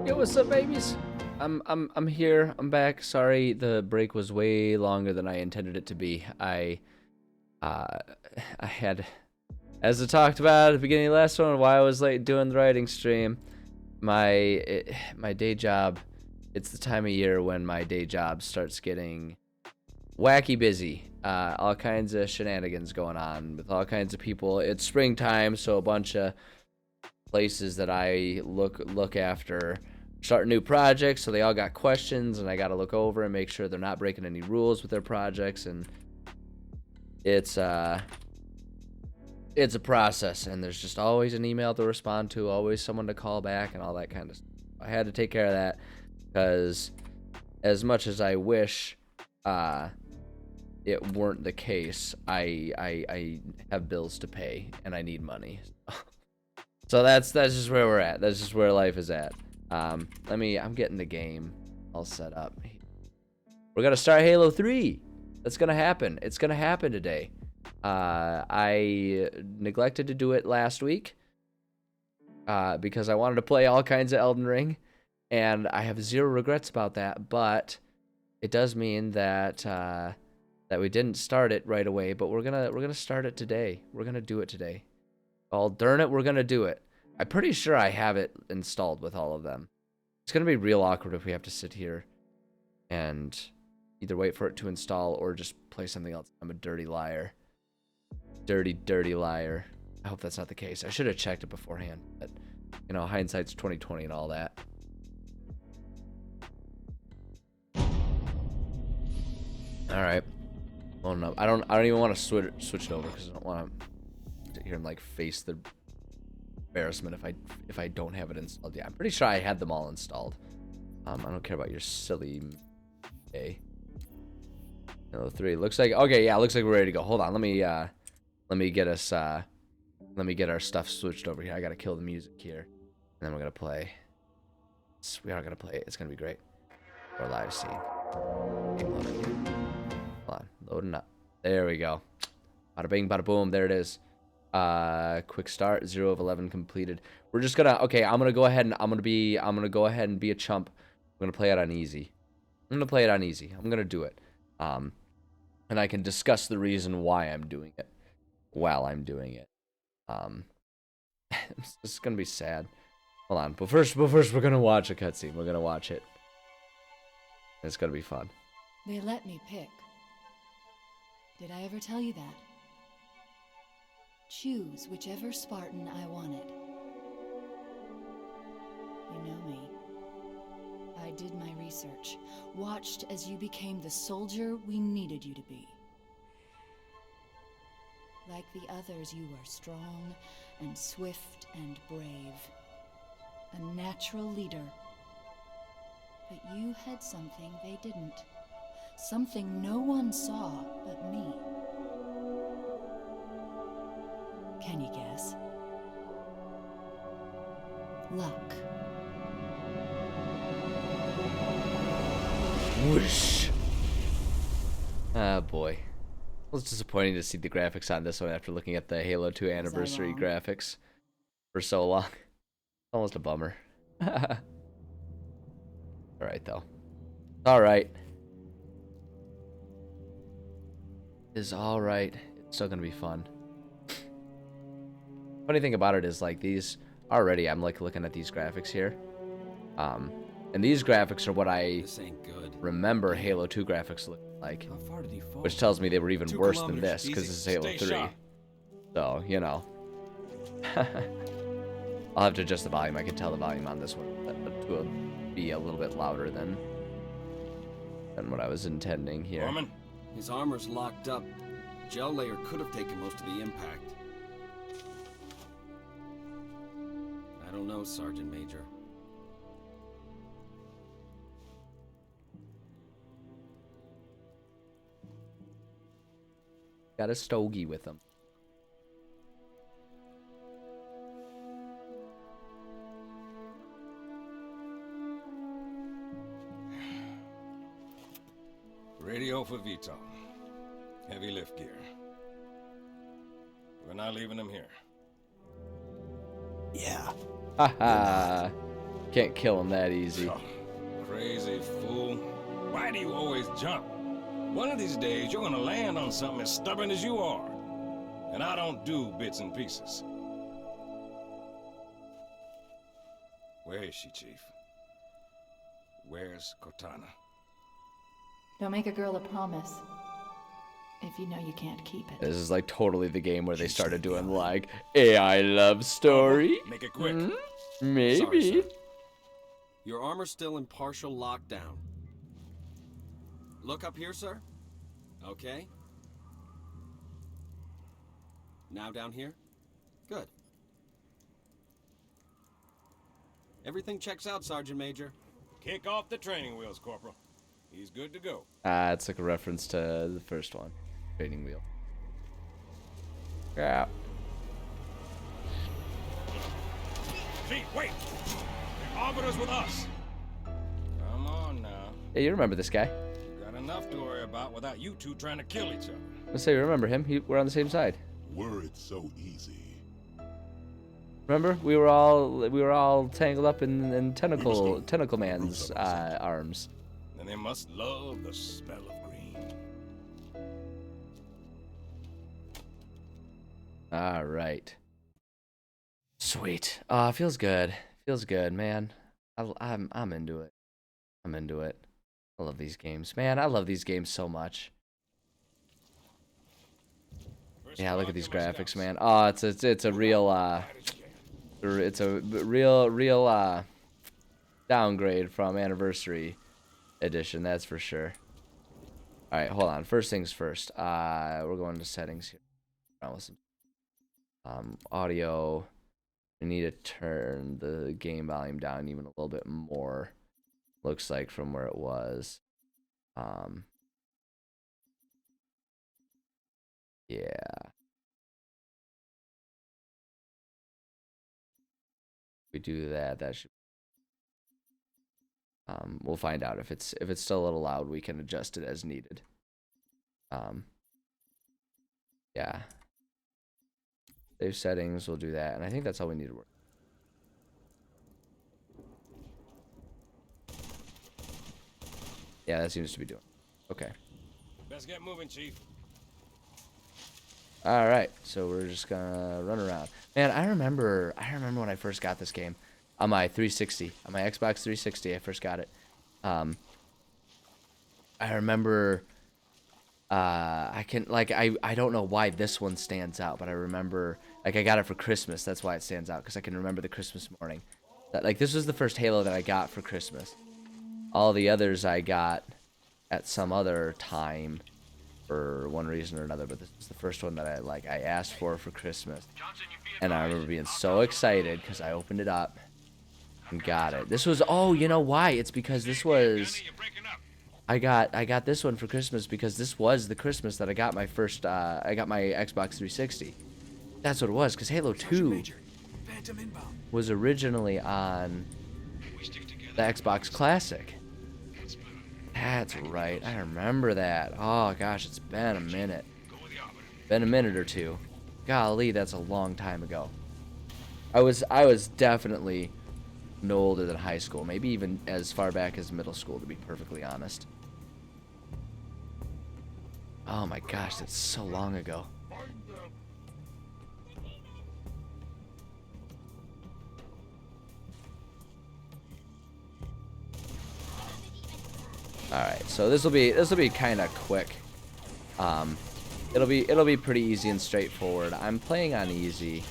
Yo, what's up, babies? I'm here. I'm back. Sorry, the break was way longer than I intended it to be. Uh I had, as I talked about at the beginning of the last one, why I was late doing the writing stream. My day job. It's the time of year when my day job starts getting wacky busy. All kinds of shenanigans going on with all kinds of people. It's springtime, so a bunch of places that I look after start new projects, so they all got questions, and I got to look over and make sure they're not breaking any rules with their projects. And it's it's a process, and there's just always an email to respond to, always someone to call back, and all that kind of stuff. I had to take care of that because, as much as I wish it weren't the case, I have bills to pay and I need money. So that's just where we're at. That's just where life is at. I'm getting the game all set up. We're gonna start Halo 3. That's gonna happen. It's gonna happen today. I neglected to do it last week because I wanted to play all kinds of Elden Ring, and I have zero regrets about that. But it does mean that that we didn't start it right away. But we're gonna start it today. We're gonna do it today. Oh, darn it, we're gonna do it. I'm pretty sure I have it installed with all of them. It's gonna be real awkward if we have to sit here and either wait for it to install or just play something else. I'm a dirty liar. Dirty liar. I hope that's not the case. I should have checked it beforehand, but you know, hindsight's 2020 and all that. All right. Well, no, I don't even want to switch it over because I don't want to sit here and like face the embarrassment if I don't have it installed. Yeah, I'm pretty sure I had them all installed. I don't care about your silly. Okay. No, 3 looks like okay. Yeah, looks like we're ready to go. Hold on, let me get us let me get our stuff switched over here. I gotta kill the music here, and then we're gonna play. We are gonna play it. It's gonna be great. Our live scene. Hold on, loading up. There we go. Bada bing, bada boom. There it is. Quick start. 0 of 11 completed. We're just gonna. Okay, I'm gonna go ahead and I'm gonna go ahead and be a chump. I'm gonna play it on easy. I'm gonna do it. And I can discuss the reason why I'm doing it while I'm doing it. This is gonna be sad. Hold on, but first we're gonna watch a cutscene. We're gonna watch it. It's gonna be fun. They let me pick. Did I ever tell you that? Choose whichever Spartan I wanted. You know me. I did my research, watched as you became the soldier we needed you to be. Like the others, you were strong and swift and brave. A natural leader. But you had something they didn't. Something no one saw but me. Can you guess? Luck. Whoosh. Ah, boy. It was disappointing to see the graphics on this one after looking at the Halo 2 anniversary graphics for so long. Almost a bummer. Alright, though. Alright. It's alright. It's still gonna be fun. Funny thing about it is, like, these... Already, I'm, like, looking at these graphics here. And these graphics are what I remember Halo 2 graphics look like. Which tells me they were even worse than this, because this is Halo 3. So, you know. I'll have to adjust the volume. I can tell the volume on this one to be a little bit louder than what I was intending here. Norman, his armor's locked up. Gel layer could have taken most of the impact. I don't know, Sergeant Major. Got a stogie with him. Radio for Vito. Heavy lift gear. We're not leaving him here. Yeah. Haha. Can't kill him that easy. Oh, crazy fool. Why do you always jump? One of these days, you're gonna land on something as stubborn as you are. And I don't do bits and pieces. Where is she, Chief? Where's Cortana? Don't make a girl a promise if you know you can't keep it. This is like totally the game where they started doing like AI love story. Make it quick. Maybe. Sorry, sir. Your armor's still in partial lockdown. Look up here, sir. Okay. Now down here? Good. Everything checks out, Sergeant Major. Kick off the training wheels, Corporal. He's good to go. It's like a reference to the first one. Training wheel. Yeah. Chief, wait! The Arbiter's with us. Come on now. Hey, you remember this guy? You got enough to worry about without you two trying to kill each other. Let's say you remember him. We're on the same side. Were it so easy. Remember? We were all tangled up in Tentacle Man's arms. And they must love the smell of green. All right. Sweet. Feels good. Feels good, man. I'm into it. I'm into it. I love these games, man. I love these games so much. Yeah, look at these graphics, man. Oh, it's a real downgrade from Anniversary Edition, that's for sure. All right, hold on. First things first. We're going to settings here. Audio. We need to turn the game volume down even a little bit more. Looks like from where it was. Yeah. We do that. That should. We'll find out if it's still a little loud. We can adjust it as needed. Yeah. Save settings. We'll do that, and I think that's all we need to work. Yeah, that seems to be doing. Okay. Let's get moving, Chief. All right, so we're just gonna run around. Man, I remember when I first got this game on my 360, on my Xbox 360. I first got it. I remember. I don't know why this one stands out, but I remember like I got it for Christmas. That's why it stands out, because I can remember the Christmas morning. Like this was the first Halo that I got for Christmas. All the others I got at some other time for one reason or another, but this was the first one that I asked for Christmas. And I remember being so excited because I opened it up and got it. This was, oh, you know why? It's because this was, I got this one for Christmas because this was the Christmas that I got my first, I got my Xbox 360. That's what it was, because Halo 2 was originally on the Xbox Classic. That's right, I remember that. Oh gosh, it's been a minute. Been a minute or two. Golly, that's a long time ago. I was definitely no older than high school, maybe even as far back as middle school, to be perfectly honest. Oh my gosh, that's so long ago. All right, so this will be kind of quick. It'll be pretty easy and straightforward. I'm playing on easy,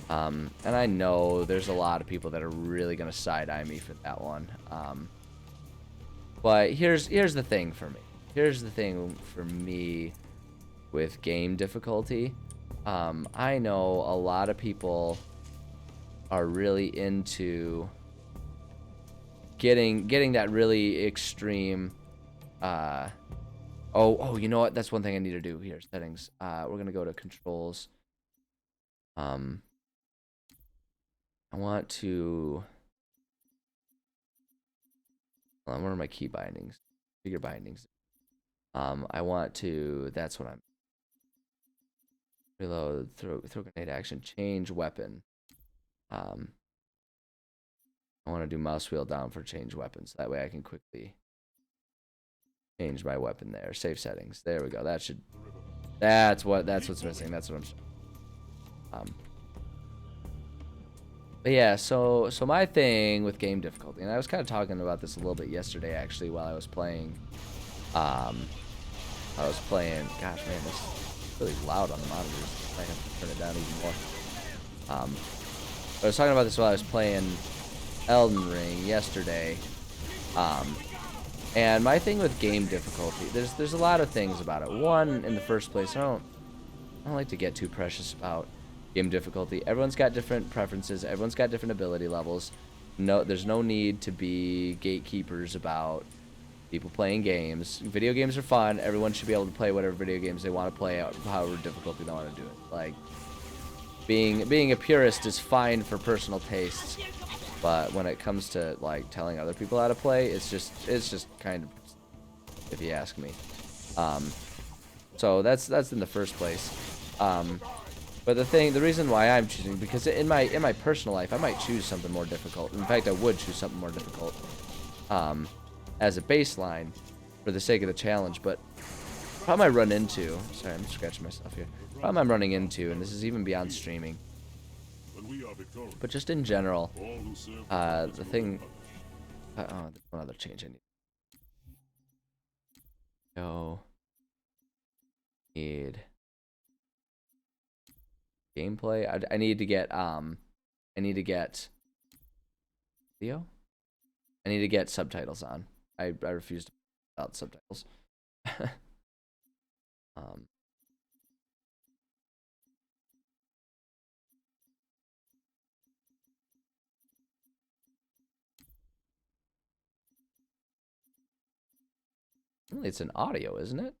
and I know there's a lot of people that are really gonna side-eye me for that one. But here's the thing for me. Here's the thing for me with game difficulty. I know a lot of people are really into getting that really extreme. Oh, you know what? That's one thing I need to do here. Settings. We're gonna go to controls. I want to. Hold on, where are my key bindings? Figure bindings. I want to. That's what I'm. Reload. Throw grenade action. Change weapon. I I want to do mouse wheel down for change weapons. That way I can quickly change my weapon there. Save settings. There we go. That's what's missing. That's what I'm but yeah, so my thing with game difficulty, and I was kind of talking about this a little bit yesterday actually while I was playing. Gosh man, this is really loud on the monitors. I have to turn it down even more. I was talking about this while I was playing Elden Ring yesterday. And my thing with game difficulty, there's a lot of things about it. One, in the first place, I don't like to get too precious about game difficulty. Everyone's got different preferences. Everyone's got different ability levels. No, there's no need to be gatekeepers about people playing games. Video games are fun. Everyone should be able to play whatever video games they want to play, however difficulty they want to do it. Like, being a purist is fine for personal tastes, but when it comes to like telling other people how to play, it's just kind of, if you ask me. So that's in the first place. But the reason why I'm choosing, because in my personal life, I might choose something more difficult. In fact, I would choose something more difficult as a baseline for the sake of the challenge. But the problem I run into, sorry, I'm scratching myself here. The problem I'm running into, and this is even beyond streaming, but just in general, the thing. Oh, there's one other change I need. So, need gameplay. I need to get video. I need to get subtitles on. I refuse to put out subtitles. Really, it's an audio, isn't it?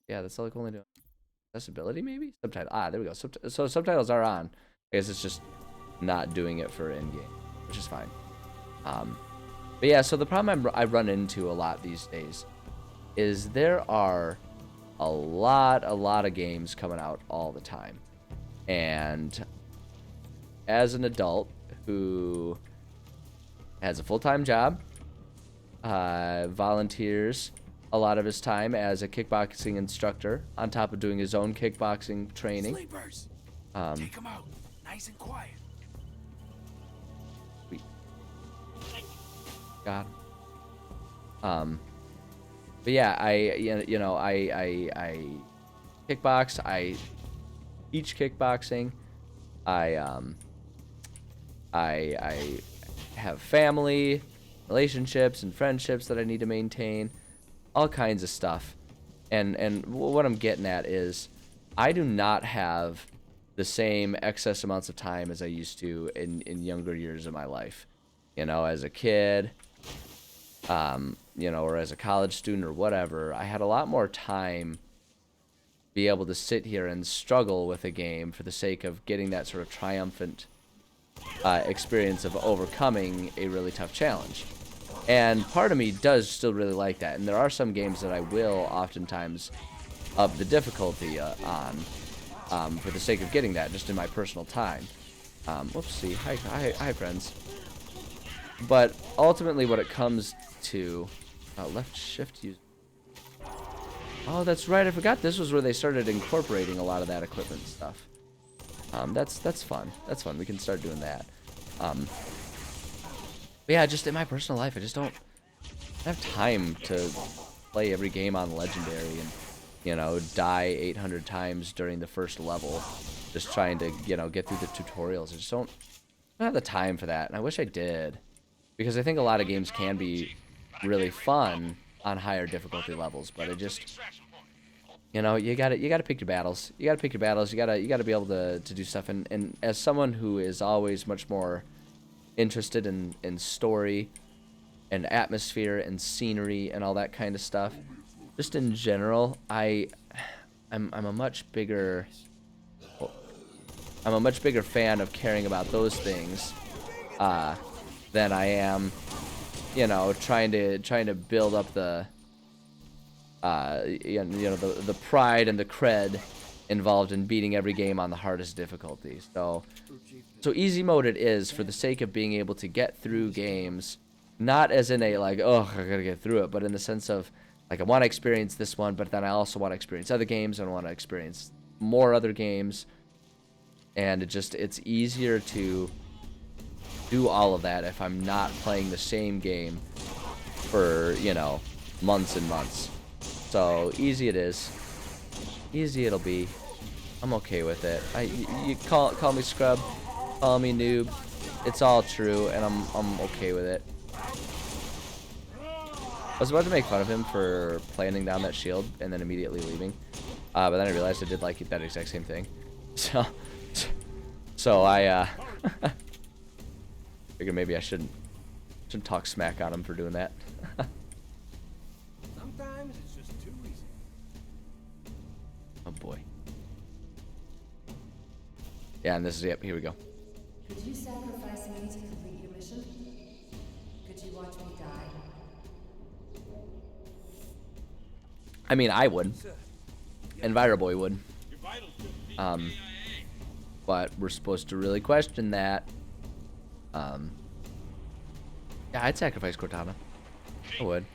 Yeah, that's all I can only do. Accessibility, maybe? Subtitle. Ah, there we go. So subtitles are on. I guess it's just not doing it for in-game, which is fine. But yeah, so the problem I run into a lot these days is there are a lot of games coming out all the time. And as an adult who has a full-time job, volunteers a lot of his time as a kickboxing instructor on top of doing his own kickboxing training. Sleepers. Take 'em out, nice and quiet. God. But yeah, I kickbox. I teach kickboxing. I have family, relationships, and friendships that I need to maintain. All kinds of stuff. And what I'm getting at is I do not have the same excess amounts of time as I used to in younger years of my life. You know, as a kid, you know, or as a college student or whatever, I had a lot more time to be able to sit here and struggle with a game for the sake of getting that sort of triumphant experience of overcoming a really tough challenge. And part of me does still really like that. And there are some games that I will oftentimes up the difficulty on for the sake of getting that, just in my personal time. Whoopsie. Hi, friends. But ultimately what it comes to... left shift use... Oh, that's right. I forgot this was where they started incorporating a lot of that equipment stuff. That's fun. That's fun. We can start doing that. But yeah, just in my personal life, I just don't have time to play every game on Legendary and, you know, die 800 times during the first level, just trying to, you know, get through the tutorials. I just don't have the time for that, and I wish I did, because I think a lot of games can be really fun on higher difficulty levels, but it just, you know, you gotta pick your battles. You gotta be able to do stuff, and as someone who is always much more interested in story and atmosphere and scenery and all that kind of stuff, just in general, I'm a much bigger fan of caring about those things than I am, you know, trying to build up the you know, the pride and the cred involved in beating every game on the hardest difficulty. So easy mode it is for the sake of being able to get through games, not as in a like, oh, I gotta get through it, but in the sense of like, I want to experience this one, but then I also want to experience other games and I want to experience more other games. And it's easier to do all of that if I'm not playing the same game for, you know, months and months. So easy it is. Easy it'll be. I'm okay with it. You call me scrub, call me noob. It's all true, and I'm okay with it. I was about to make fun of him for planting down that shield and then immediately leaving, but then I realized I did like that exact same thing. So I figured maybe I shouldn't talk smack on him for doing that. Sometimes it's just too easy. Oh boy. Yeah, and this is, yep, here we go. Could you sacrifice me to complete your mission? Could you watch me die? I mean, I would. Enviroboy would. But we're supposed to really question that. Yeah, I'd sacrifice Cortana. I would.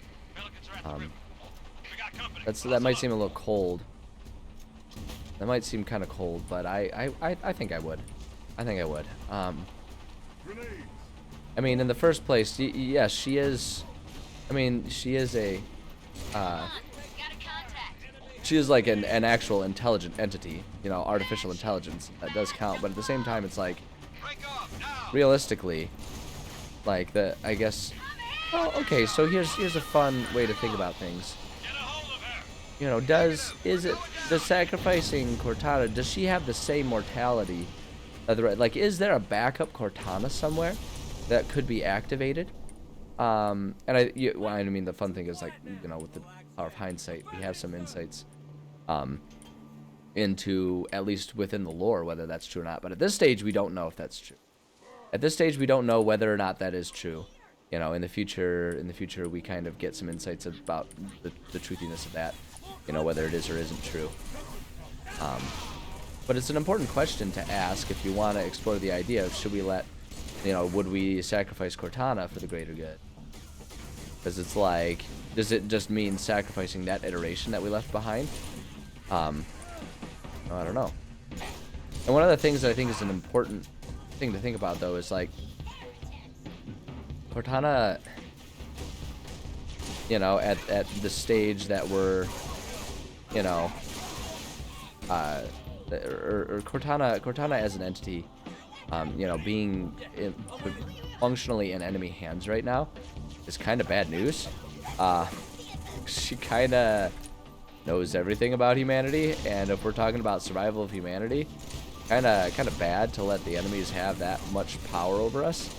That might seem a little cold. That might seem kind of cold, but I think I would. I think I would. I mean, in the first place, yes, she is. I mean, she is a. She is like an actual intelligent entity, you know, artificial intelligence. That does count, but at the same time, it's like, realistically, like I guess. Oh, okay. So here's a fun way to think about things. You know, does sacrificing Cortana, does she have the same mortality? Like, is there a backup Cortana somewhere that could be activated? And I mean, the fun thing is, like, you know, with the power of hindsight, we have some insights into, at least within the lore, whether that's true or not. But at this stage, we don't know if that's true. At this stage, we don't know whether or not that is true. You know, in the future, we kind of get some insights about the truthiness of that. You know, whether it is or isn't true. But it's an important question to ask if you want to explore the idea of, should we let, you know, would we sacrifice Cortana for the greater good? Because it's like, does it just mean sacrificing that iteration that we left behind? I don't know. And one of the things that I think is an important thing to think about, though, is like, Cortana, you know, at the stage that we're, you know, or Cortana as an entity, you know, being functionally in enemy hands right now is kind of bad news. She kind of knows everything about humanity, and if we're talking about survival of humanity, kind of bad to let the enemies have that much power over us.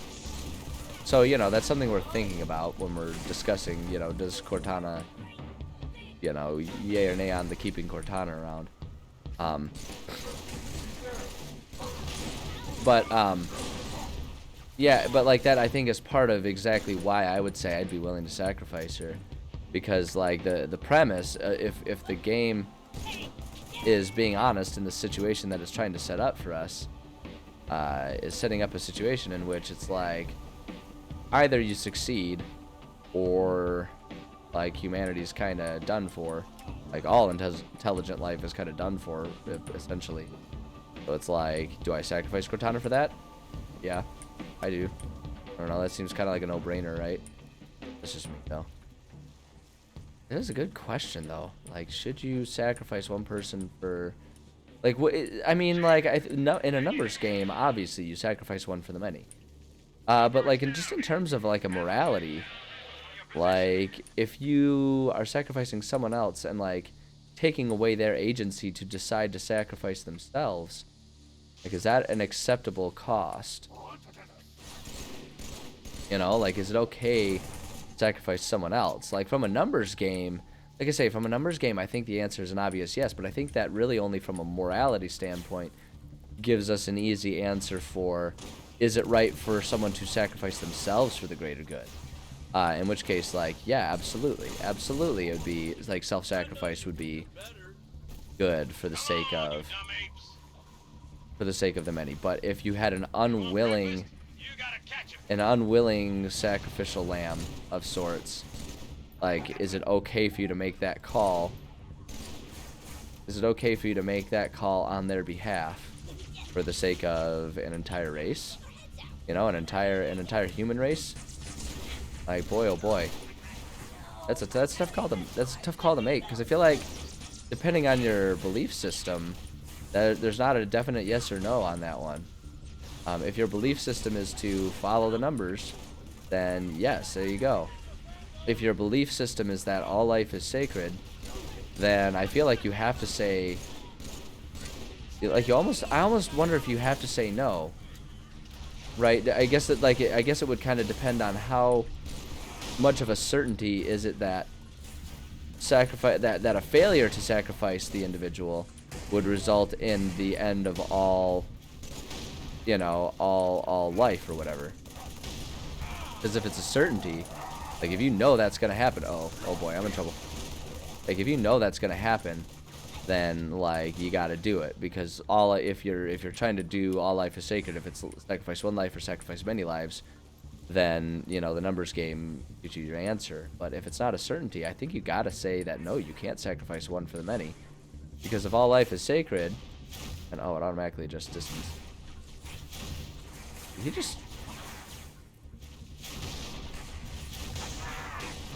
So, you know, that's something we're thinking about when we're discussing, you know, does Cortana, you know, yay or nay on the keeping Cortana around. Yeah, but like that, I think is part of exactly why I would say I'd be willing to sacrifice her, because like the premise, if the game is being honest in the situation that it's trying to set up for us, is setting up a situation in which it's like either you succeed or like humanity's kind of done for, like all intelligent life is kind of done for, essentially. So it's like, do I sacrifice Cortana for that? Yeah, I do. I don't know, that seems kind of like a no-brainer, right? That's just me, though. That is a good question, though. Like, should you sacrifice one person for, like, I mean, like, in a numbers game, obviously you sacrifice one for the many. But like, in terms of like a morality, like, if you are sacrificing someone else and like taking away their agency to decide to sacrifice themselves, like, is that an acceptable cost? You know, like, is it okay to sacrifice someone else? Like, from a numbers game, like I say, from a numbers game, I think the answer is an obvious yes, but I think that really only from a morality standpoint gives us an easy answer for, is it right for someone to sacrifice themselves for the greater good? In which case, like, yeah, absolutely. Absolutely, it would be, like, self-sacrifice would be good for the sake of the many. But if you had an unwilling sacrificial lamb of sorts, like, is it okay for you to make that call? Is it okay for you to make that call on their behalf for the sake of an entire race? You know, an entire human race? Like, boy, oh boy. That's a tough call to make, because I feel like, depending on your belief system, there's not a definite yes or no on that one. If your belief system is to follow the numbers, then yes, there you go. If your belief system is that all life is sacred, then I feel like you have to say, like, I almost wonder if you have to say no, right? I guess it would kind of depend on how much of a certainty is it that that a failure to sacrifice the individual would result in the end of all, you know, all life or whatever. Because if it's a certainty, like, if you know that's gonna happen, oh boy, I'm in trouble. Like, if you know that's gonna happen, then, like, you gotta do it, because if you're trying to do all life is sacred, if it's sacrifice one life or sacrifice many lives, then, you know, the numbers game gives you your answer. But if it's not a certainty, I think you gotta say that no, you can't sacrifice one for the many, because if all life is sacred, and it automatically just distance. Did he just?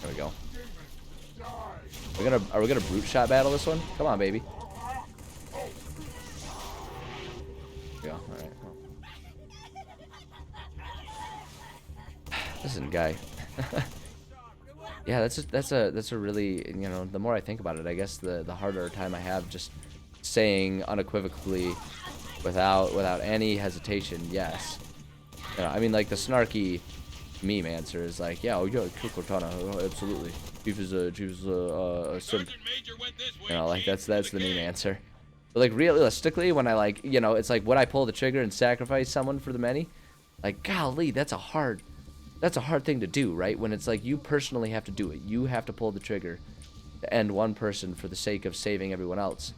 There we go. Are we gonna brute shot battle this one? Come on, baby. There we go. All right. Well. Listen, guy. Yeah, that's a really, you know, the more I think about it, I guess the harder time I have just saying unequivocally, without any hesitation, yes. You know, I mean, like, the snarky meme answer is like, yeah, oh yeah, kill Cortana, oh, absolutely. Chief is a simp. You know, like, that's the meme answer. But, like, realistically, when I, like, you know, it's like, would I pull the trigger and sacrifice someone for the many? Like, golly, that's a hard thing to do, right? When it's like, you personally have to do it. You have to pull the trigger to end one person for the sake of saving everyone else.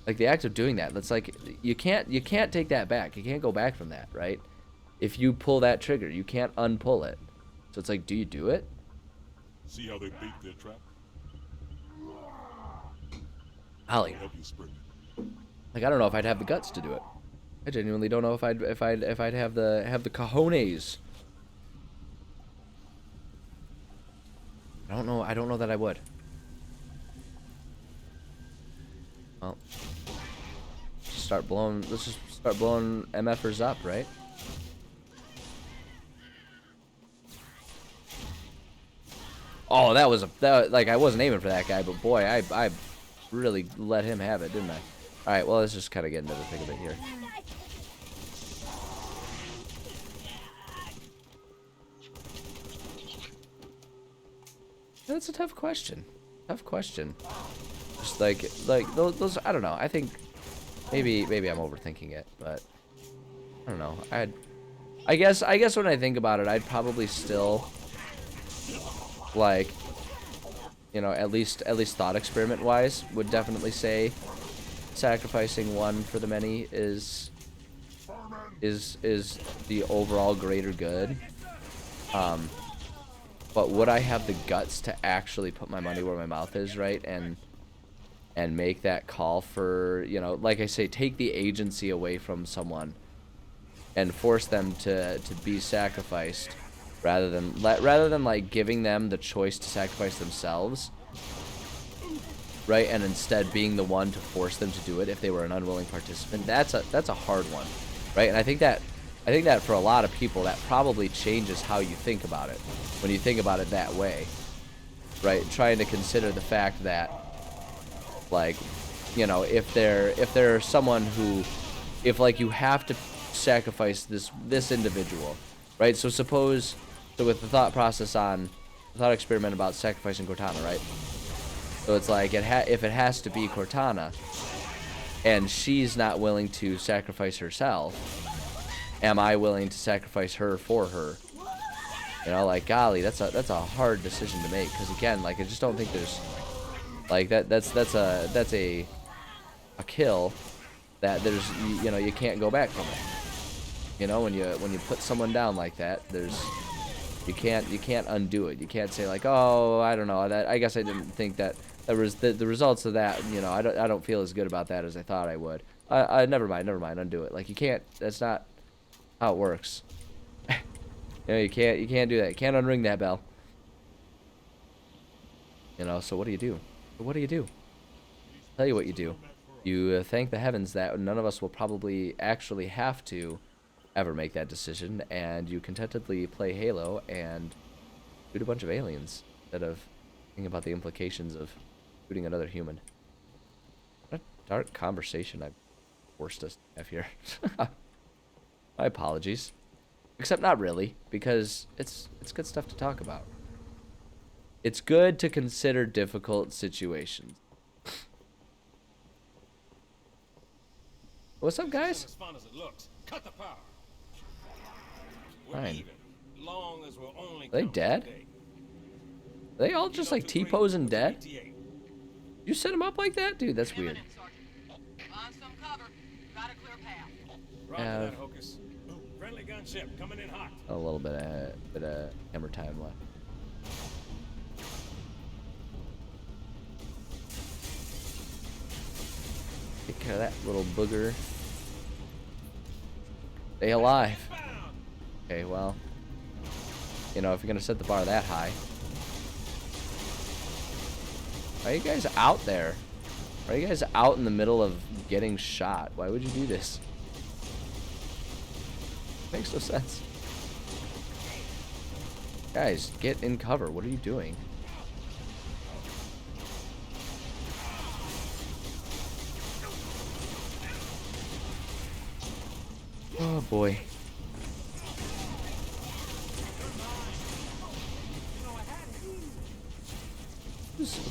Like, the act of doing that, that's like, you can't take that back. You can't go back from that, right? If you pull that trigger, you can't unpull it. So it's like, do you do it? See how they bait their trap? Ollie, Help you sprint. like, I don't know if I'd have the guts to do it. I genuinely don't know if I'd have the cojones. I don't know that I would. Well, let's just start blowing MFers up, right? Oh, like, I wasn't aiming for that guy, but boy, I really let him have it, didn't I? All right, well, let's just kind of get into the thick of it here. That's a tough question. Tough question. Just like those. I don't know. I think maybe I'm overthinking it, but I don't know. I guess when I think about it, I'd probably still, like, you know, at least thought experiment wise, would definitely say sacrificing one for the many is the overall greater good. But would I have the guts to actually put my money where my mouth is, right? And make that call for, you know, like I say, take the agency away from someone and force them to be sacrificed rather than like giving them the choice to sacrifice themselves, right? And instead being the one to force them to do it if they were an unwilling participant. That's a hard one, right? And I think that for a lot of people, that probably changes how you think about it when you think about it that way, right? Trying to consider the fact that, like, you know, if they're someone who, if, like, you have to sacrifice this individual, right? So with the thought experiment about sacrificing Cortana, right? So it's like, if it has to be Cortana, and she's not willing to sacrifice herself, am I willing to sacrifice her for her? You know, like, golly, that's a hard decision to make, because again, like, I just don't think there's, like, that's a a kill that there's you know, you can't go back from it. You know, when you put someone down like that, you can't undo it. You can't say like, oh, I don't know, that I guess I didn't think that there was the results of that. You know, I don't feel as good about that as I thought I would. I never mind, undo it. Like you can't. That's not how it works. You know, you can't do that. You can't unring that bell. You know, so what do you do? What do you do? I'll tell you what you do. You thank the heavens that none of us will probably actually have to ever make that decision, and you contentedly play Halo and shoot a bunch of aliens instead of thinking about the implications of shooting another human. What a dark conversation I've forced us to have here. My apologies. Except not really, because it's good stuff to talk about. It's good to consider difficult situations. What's up, guys? As fun as it looks. Cut the power. We're Fine. even, long as we're only Are they counting dead? today. Are they all just like T-posing dead? ETA. You set them up like that? Dude, that's weird. Find some cover. Got a clear path. Roger Yeah. that, Hocus. Friendly gunship coming in hot. A little bit of hammer time left. Take care of that little booger. Stay alive. Okay, well, you know, if you're gonna set the bar that high, why are you guys out there? Why are you guys out in the middle of getting shot? Why would you do this? Makes no sense. Guys, get in cover. What are you doing? Oh boy.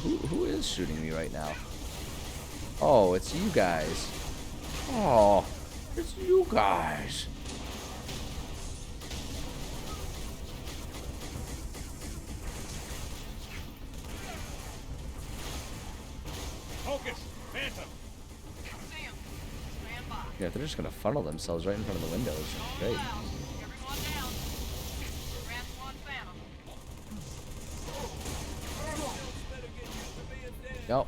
Who is shooting me right now? Oh, it's you guys. Oh, it's you guys. Hocus, Phantom. See him. Stand by. Yeah, they're just gonna funnel themselves right in front of the windows. Great. Loud. Everyone down. Grant one Phantom. Yep.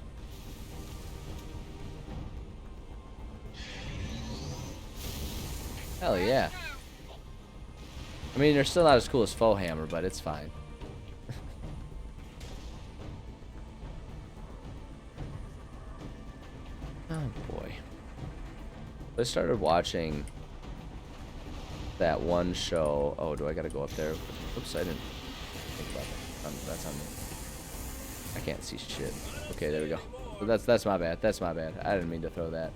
Hell yeah. I mean, they're still not as cool as Foe Hammer, but it's fine. Oh boy. I started watching that one show. Oh, do I gotta go up there? Oops, I didn't think about that. That's on me. I can't see shit. Okay, there we go. So that's my bad. That's my bad. I didn't mean to throw that.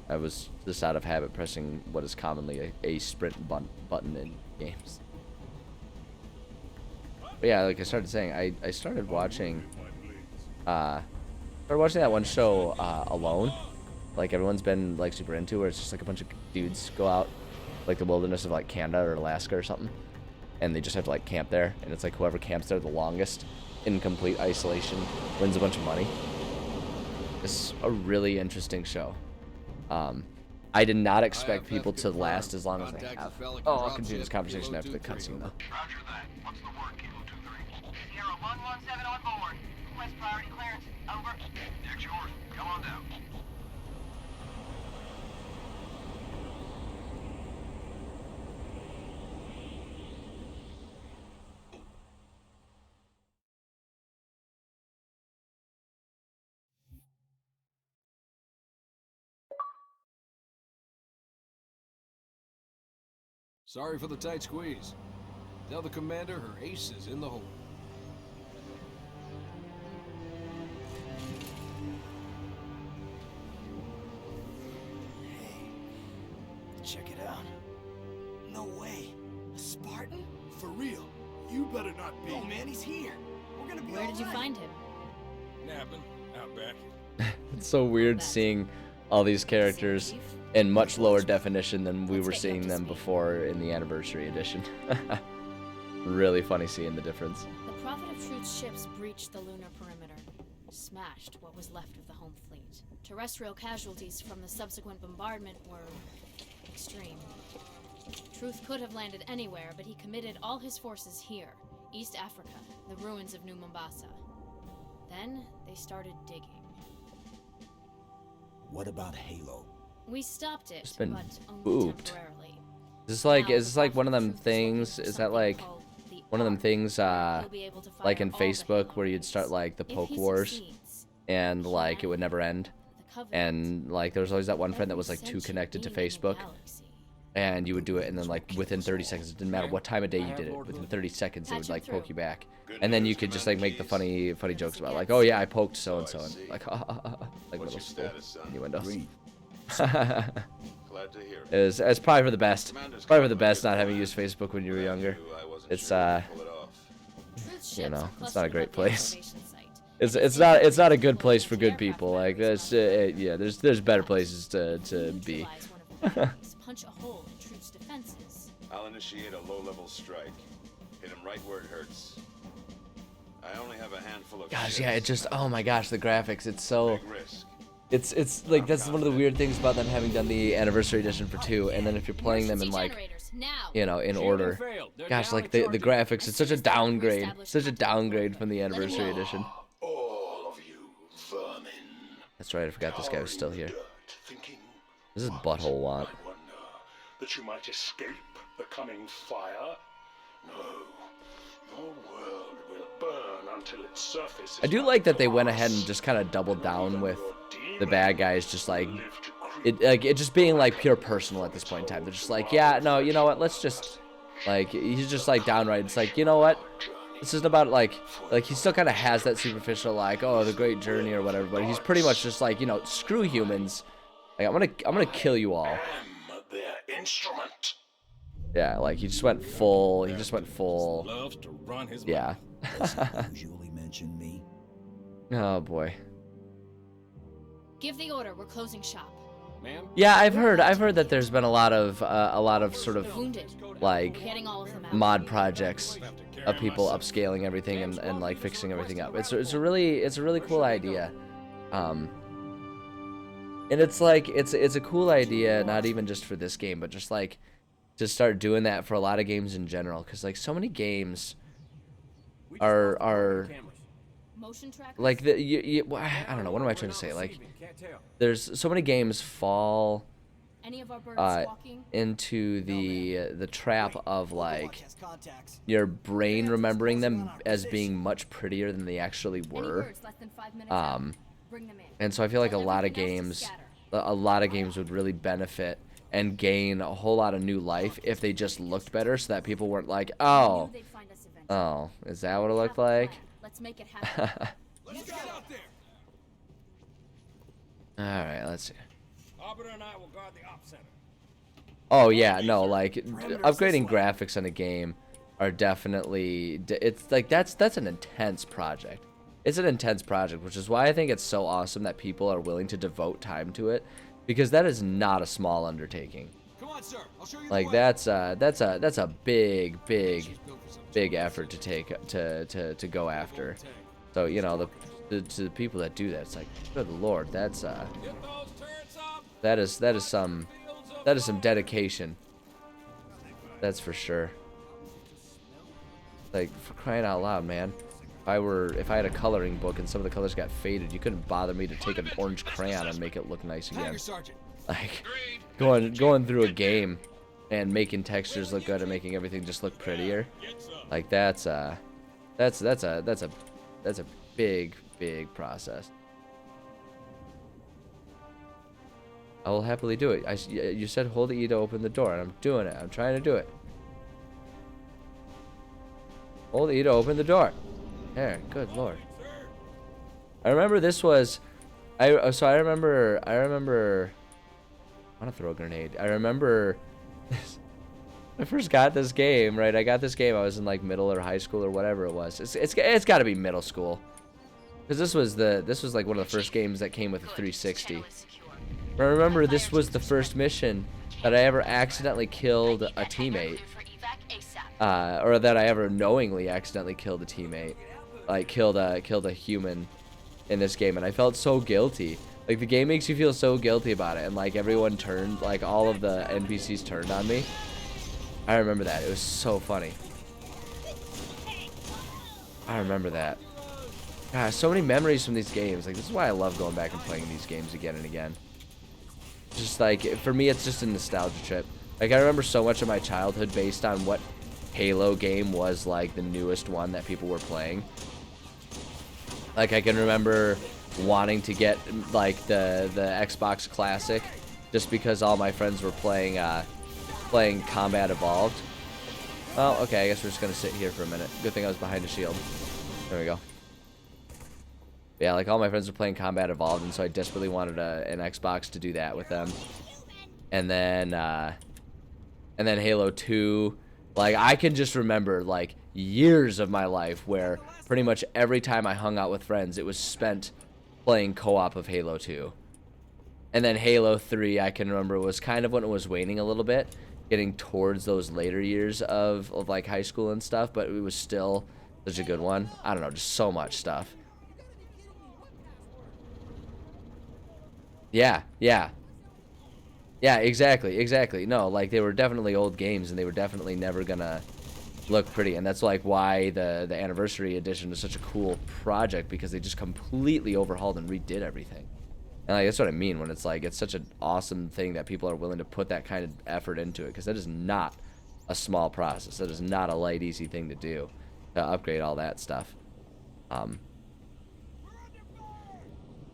I was just out of habit pressing what is commonly a sprint button in games. But yeah, like I started saying, I started watching that one show Alone. Like everyone's been like super into, where it's just like a bunch of dudes go out like the wilderness of like Canada or Alaska or something, and they just have to like camp there, and it's like whoever camps there the longest in complete isolation wins a bunch of money. It's a really interesting show. I did not expect people to last as long as they have. Oh, I'll continue this conversation after the cutscene though. Roger that. What's the word, Kilo 2-3? Sierra 117 on board. Request priority clearance. Over. Deck's yours. Come on down. Sorry for the tight squeeze. Tell the commander her ace is in the hole. Check it out. No way. A Spartan? For real, you better not be. Oh man, he's here. We're gonna be Where did you find him? Napping out back. It's so weird seeing all these characters in much lower definition than we were seeing them before in the Anniversary Edition. Really funny seeing the difference. The Prophet of Truth's ships breached the lunar perimeter. smashed what was left of the home fleet. Terrestrial casualties from the subsequent bombardment were extreme. Truth could have landed anywhere, but he committed all his forces here, East Africa, the ruins of New Mombasa. Then they started digging. What about Halo? We stopped it, It's been but only booped. temporarily. Is this like one of them things? Is that like one of them things like in Facebook where you'd start like the poke wars and like it would never end? And like there was always that one friend that was like too connected to Facebook, and you would do it, and then like within 30 seconds, it didn't matter what time of day you did it, within 30 seconds it would like poke you back, and then you could just like make the funny jokes about like, oh yeah, I poked so and so, and like like middle school innuendos. Glad to hear it. It's probably for the best. It's probably for the best not having used Facebook when you were younger. It's you know, it's not a great place. It's not a good place for good people. Like that's yeah, there's better places to be. Punch a hole in Truth's defenses. I'll initiate a low-level strike. Hit him right where it hurts. I only have a handful of Gosh, ships. yeah, it just, oh my gosh, the graphics, it's so, Big risk. it's like, that's one of the weird things about them having done the anniversary edition for 2, and then if you're playing them in like, you know, in order, gosh, like the graphics, it's such a downgrade from the anniversary edition. All of you vermin. That's right, I forgot this guy was still here. Dirt, thinking, This is Butthole Want. I wonder that you might escape the coming fire. No, your world will burn until its surface is I do like that they went ahead and just kind of doubled down with the bad guys, just like, it just being like pure personal at this point in time. They're just like, yeah, no, you know what, let's just, like, he's just like downright, it's like, you know what, this isn't about like he still kind of has that superficial like, oh, the great journey or whatever, but he's pretty much just like, you know, screw humans, like I'm gonna kill you all. their instrument. Yeah, like he just went full, Loves to run his yeah. Usually mention me. Oh boy. Give the order, we're closing shop. Ma'am? Yeah, I've heard that there's been a lot of sort of Wounded. like Getting all of them out. mod projects of people upscaling everything and like fixing everything up. It's a really cool idea. And it's like it's a cool idea, not even just for this game, but just like to start doing that for a lot of games in general, because like so many games are Motion trackers? like I don't know, what am I trying to say, like there's so many games fall Any of our birds walking? into the trap of like Has contacts. your brain remembering them as being much prettier than they actually Any were. birds less than 5 minutes out? Bring them in. And so I feel like Tell a lot of everything else to games scatter. would really benefit and gain a whole lot of new life if they just looked better, so that people weren't like, oh, Knew they'd find us eventually. oh, is that what it We looked have a like? plan. Let's make it happen. Let's get out there. All right, let's see. Arbiter and I will guard the op center. Oh yeah, no, like upgrading graphics on a game are definitely, it's like that's an intense project. It's an intense project, which is why I think it's so awesome that people are willing to devote time to it, because that is not a small undertaking. Come on, sir. I'll show you Like the way. that's a big effort to take to go after. So you know to the people that do that, it's like, good lord, that's Get those turrets up. that is some dedication. That's for sure. Like, for crying out loud, man. If I had a coloring book and some of the colors got faded, you couldn't bother me to take an orange crayon and make it look nice again. Tiger Sergeant. Like going through a game and making textures look good and making everything just look prettier. Like that's a big process. I will happily do it. You said hold E to open the door, and I'm doing it. I'm trying to do it. Hold E to open the door. There, good lord. I remember this was, I remember. I want to throw a grenade. I remember this. I first got this game, right? I got this game. I was in like middle or high school or whatever it was. It's got to be middle school, because this was like one of the first games that came with a 360. I remember this was the first mission that I ever accidentally killed a teammate, or that I ever knowingly accidentally killed a teammate, like killed a human in this game, and I felt so guilty. Like, the game makes you feel so guilty about it, and like everyone turned, like all of the NPCs turned on me. I remember that. It was so funny. I remember that. Gosh, so many memories from these games. Like, this is why I love going back and playing these games again and again. Just like, for me, it's just a nostalgia trip. Like, I remember so much of my childhood based on what Halo game was, like, the newest one that people were playing. Like, I can remember wanting to get, like, the Xbox Classic just because all my friends were playing Combat Evolved. Oh, okay, I guess we're just gonna sit here for a minute. Good thing I was behind a shield. There we go. Yeah, like all my friends were playing Combat Evolved, and so I desperately wanted an Xbox to do that with them. And then Halo 2. Like, I can just remember, like, years of my life where pretty much every time I hung out with friends, it was spent playing co-op of Halo 2. And then Halo 3, I can remember, was kind of when it was waning a little bit, getting towards those later years of like high school and stuff, but it was still such a good one. I don't know, just so much stuff. Yeah, exactly. No, like, they were definitely old games, and they were definitely never gonna look pretty, and that's like why the anniversary edition is such a cool project, because they just completely overhauled and redid everything. And like, that's what I mean when it's like, it's such an awesome thing that people are willing to put that kind of effort into it, because that is not a small process. That is not a light, easy thing to do, to upgrade all that stuff.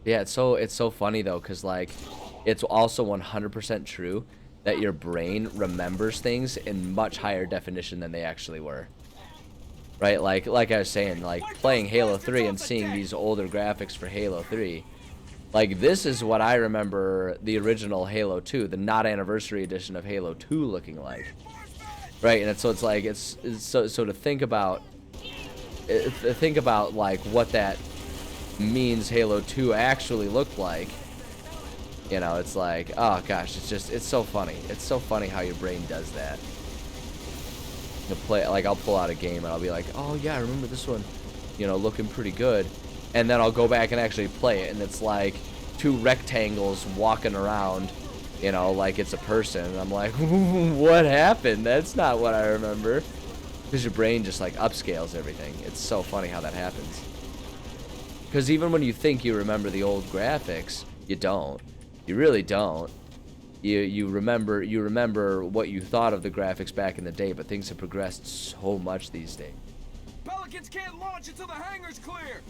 Yeah, it's so funny though, because like, it's also 100% true that your brain remembers things in much higher definition than they actually were. Right? Like I was saying, like, playing Halo 3 and seeing these older graphics for Halo 3, like, this is what I remember the original Halo 2, the not anniversary edition of Halo 2 looking like. Right? And so it's like, it's so to think about like what that means Halo 2 actually looked like. You know, it's like, oh gosh, it's so funny. It's so funny how your brain does that. To play, like, I'll pull out a game and I'll be like, oh yeah, I remember this one, you know, looking pretty good. And then I'll go back and actually play it, and it's like two rectangles walking around, you know, like it's a person. And I'm like, what happened? That's not what I remember. Because your brain just like upscales everything. It's so funny how that happens. Because even when you think you remember the old graphics, you don't. You really don't. You remember what you thought of the graphics back in the day, but things have progressed so much these days. Pelicans can't launch until the hangar's clear.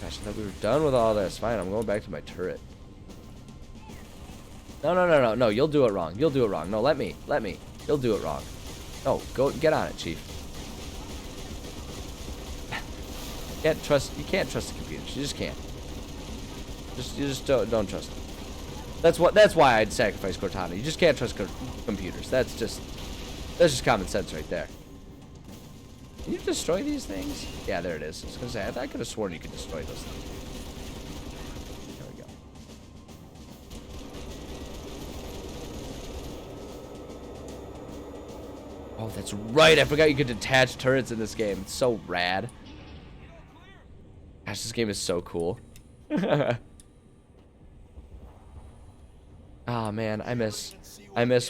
Gosh, I thought we were done with all this. Fine, I'm going back to my turret. No, you'll do it wrong. You'll do it wrong. No, let me. You'll do it wrong. No, go, get on it, Chief. You can't trust the computers. You just can't. You just don't trust them. That's why I'd sacrifice Cortana. You just can't trust computers. That's just common sense right there. Can you destroy these things? Yeah, there it is. I was gonna say, I could have sworn you could destroy those things. There we go. Oh, that's right. I forgot you could detach turrets in this game. It's so rad. Gosh, this game is so cool. Oh man, I miss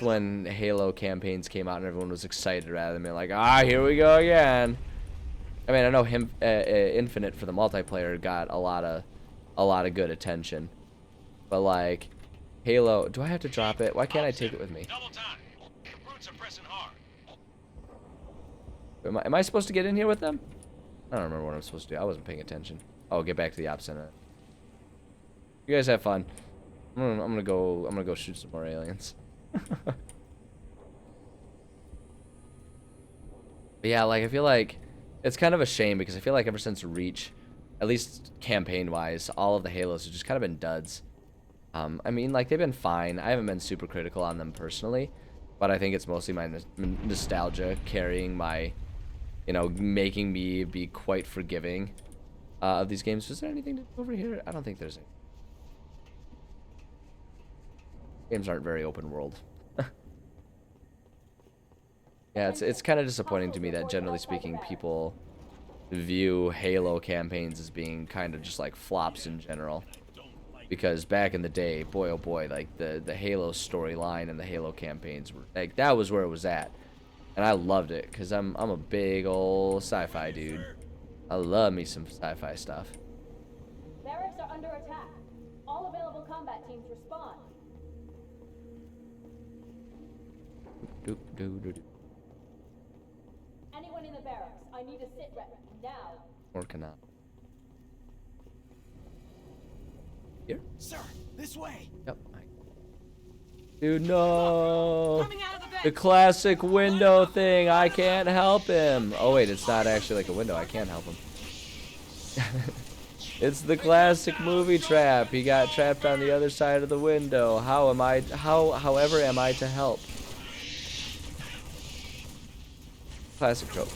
when Halo campaigns came out and everyone was excited rather than being like, here we go again. I mean, I know Infinite for the multiplayer got a lot of good attention, but like Halo, do I have to drop it? Why can't I take it with me? Double time. The brutes are pressing hard. Am I supposed to get in here with them? I don't remember what I'm supposed to do. I wasn't paying attention. Oh, get back to the op center. You guys have fun. I'm gonna go shoot some more aliens. But yeah, like, I feel like it's kind of a shame because I feel like ever since Reach, at least campaign-wise, all of the Halos have just kind of been duds. I mean, like, they've been fine. I haven't been super critical on them personally, but I think it's mostly my nostalgia carrying my, you know, making me be quite forgiving of these games. Is there anything to do over here? I don't think there's any. Games aren't very open world. Yeah, it's kind of disappointing to me that generally speaking people view Halo campaigns as being kind of just like flops in general. Because back in the day, boy oh boy, like the Halo storyline and the Halo campaigns were like, that was where it was at. And I loved it because I'm a big old sci-fi dude. I love me some sci-fi stuff. Barracks are under attack. All available combat teams respond. Anyone in the barracks, I need a sit rep now. Working out. Here? Sir, this way. Yep. Dude, no. The classic window thing. I can't help him. Oh wait, it's not actually like a window. I can't help him. It's the classic movie trap. He got trapped on the other side of the window. However am I to help? Classic trope.